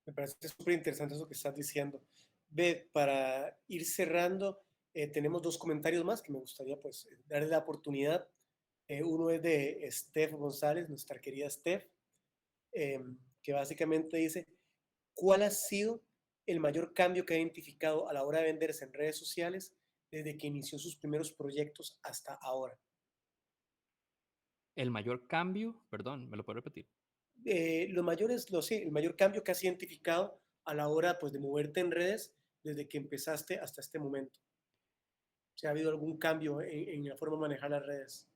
Me parece súper interesante eso que estás diciendo. Ve, para ir cerrando, tenemos dos comentarios más que me gustaría pues darle la oportunidad. Uno es de Steph González, nuestra querida Steph, que básicamente dice, ¿cuál ha sido el mayor cambio que ha identificado a la hora de venderse en redes sociales desde que inició sus primeros proyectos hasta ahora? El mayor cambio, perdón, ¿me lo puedo repetir? Sí, el mayor cambio que has identificado a la hora pues, de moverte en redes desde que empezaste hasta este momento. Si ha habido algún cambio en la forma de manejar las redes.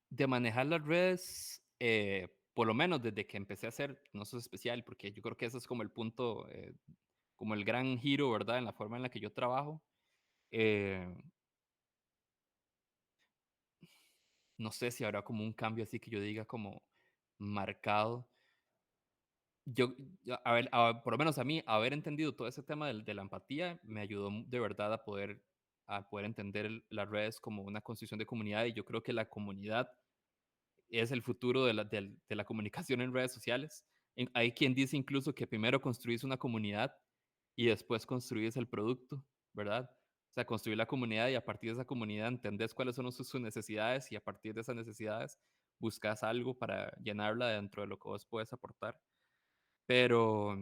De manejar las redes, por lo menos desde que empecé a hacer No Sos Especial, porque yo creo que ese es como el punto como el gran giro, ¿verdad? En la forma en la que yo trabajo. Eh, no sé si habrá como un cambio así que yo diga como marcado. Yo, a ver, por lo menos a mí, haber entendido todo ese tema de la empatía me ayudó de verdad a poder entender las redes como una construcción de comunidad y yo creo que la comunidad es el futuro de la comunicación en redes sociales. Hay quien dice incluso que primero construís una comunidad y después construís el producto, ¿verdad? O sea, construir la comunidad y a partir de esa comunidad entendés cuáles son sus necesidades y a partir de esas necesidades buscas algo para llenarla dentro de lo que vos puedes aportar. Pero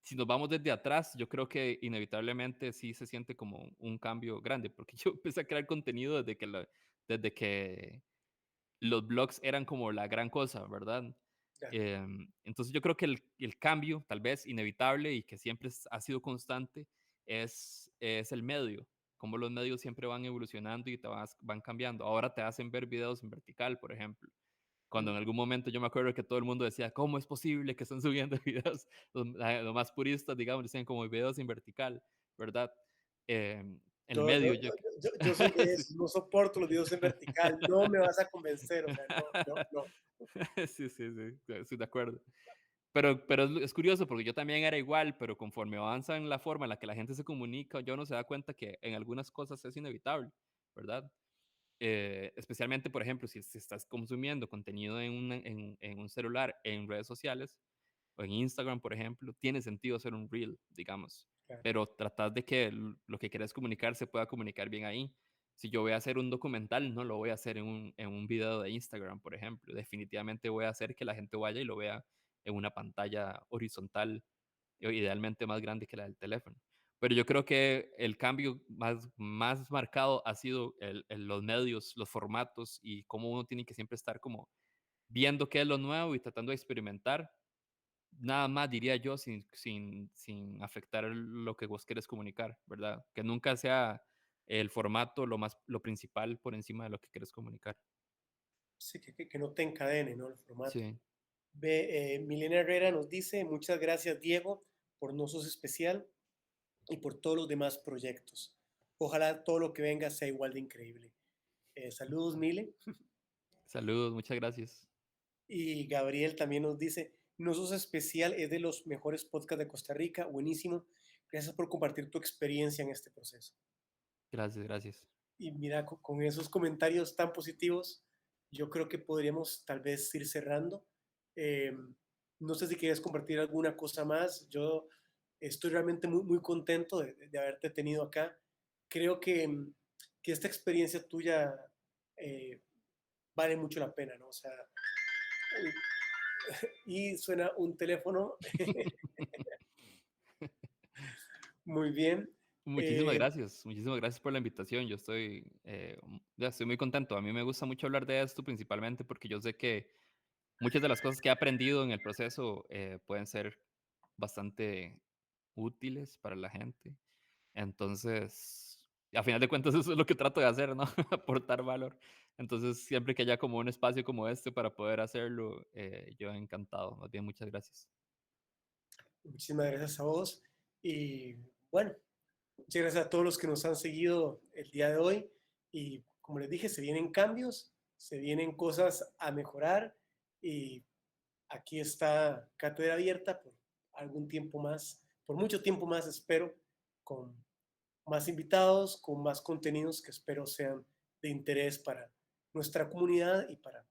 si nos vamos desde atrás, yo creo que inevitablemente sí se siente como un cambio grande, porque yo empecé a crear contenido desde que los blogs eran como la gran cosa, ¿verdad? Ya. Entonces yo creo que el cambio, tal vez inevitable y que siempre ha sido constante, es el medio, como los medios siempre van evolucionando y van cambiando. Ahora te hacen ver videos en vertical, por ejemplo. Cuando Mm. en algún momento yo me acuerdo que todo el mundo decía, ¿cómo es posible que estén subiendo videos? Los más puristas, digamos, decían como videos en vertical, ¿verdad? El Yo, yo, medio, yo soy de sí. eso, no soporto los videos en vertical, no me vas a convencer, o sea, no, no, no. Sí, sí, sí, estoy de acuerdo. Pero es curioso porque yo también era igual, pero conforme avanza en la forma en la que la gente se comunica, yo no se da cuenta que en algunas cosas es inevitable, ¿verdad? Especialmente, por ejemplo, si estás consumiendo contenido en un celular, en redes sociales, o en Instagram, por ejemplo, tiene sentido hacer un reel, digamos, Claro. pero tratar de que lo que quieres comunicar se pueda comunicar bien ahí. Si yo voy a hacer un documental, no lo voy a hacer en un video de Instagram, por ejemplo. Definitivamente voy a hacer que la gente vaya y lo vea en una pantalla horizontal, idealmente más grande que la del teléfono. Pero yo creo que el cambio más marcado ha sido los medios, los formatos y cómo uno tiene que siempre estar como viendo qué es lo nuevo y tratando de experimentar. Nada más diría yo sin afectar lo que vos querés comunicar, ¿verdad? Que nunca sea el formato lo principal por encima de lo que querés comunicar. Sí, que no te encadene, ¿no? El formato. Sí, Ve, Milena Herrera nos dice, muchas gracias Diego por No Sos Especial y por todos los demás proyectos. Ojalá todo lo que venga sea igual de increíble. Saludos, Mile. saludos, muchas gracias. Y Gabriel también nos dice, No Sos Especial es de los mejores podcasts de Costa Rica, buenísimo. Gracias por compartir tu experiencia en este proceso. Gracias, gracias. Y mira, con esos comentarios tan positivos, yo creo que podríamos tal vez ir cerrando. Eh, no sé si quieres compartir alguna cosa más. Yo estoy realmente muy, muy contento de haberte tenido acá. Creo que esta experiencia tuya vale mucho la pena, ¿no? O sea, y suena un teléfono. Muy bien. Eh, Muchísimas gracias por la invitación. Yo ya estoy muy contento. A mí me gusta mucho hablar de esto, principalmente porque yo sé que muchas de las cosas que he aprendido en el proceso pueden ser bastante útiles para la gente. Entonces, a final de cuentas, eso es lo que trato de hacer, ¿no? Aportar valor. Entonces, siempre que haya como un espacio como este para poder hacerlo, yo encantado. Más bien, muchas gracias. muchísimas gracias a vos. Y bueno, muchas gracias a todos los que nos han seguido el día de hoy. Y como les dije, se vienen cambios, se vienen cosas a mejorar. Y aquí está Cátedra Abierta por algún tiempo más, por mucho tiempo más, espero, con más invitados, con más contenidos que espero sean de interés para nuestra comunidad y para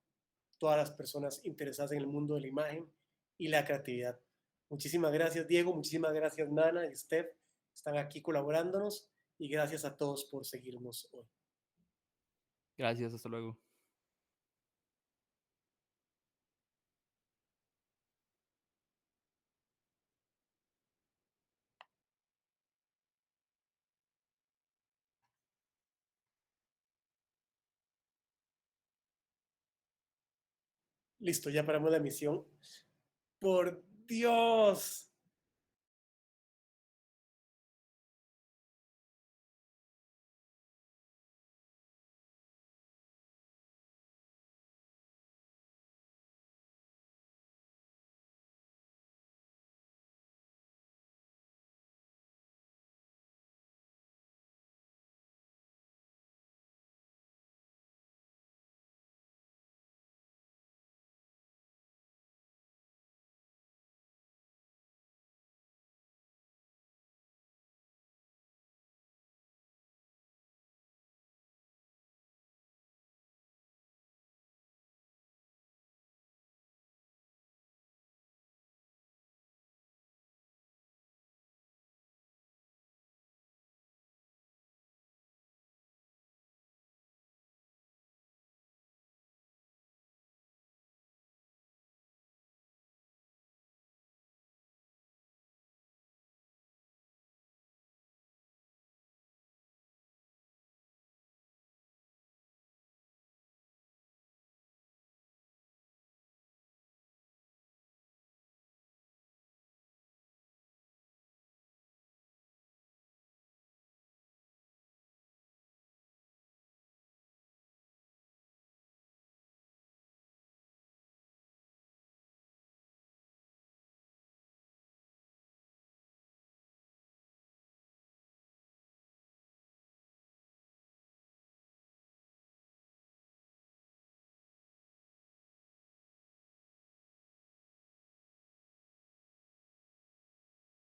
todas las personas interesadas en el mundo de la imagen y la creatividad. Muchísimas gracias, Diego. Muchísimas gracias, Nana y Steph. Están aquí colaborándonos y gracias a todos por seguirnos hoy. Gracias, hasta luego. Listo, ya paramos la emisión. Por Dios.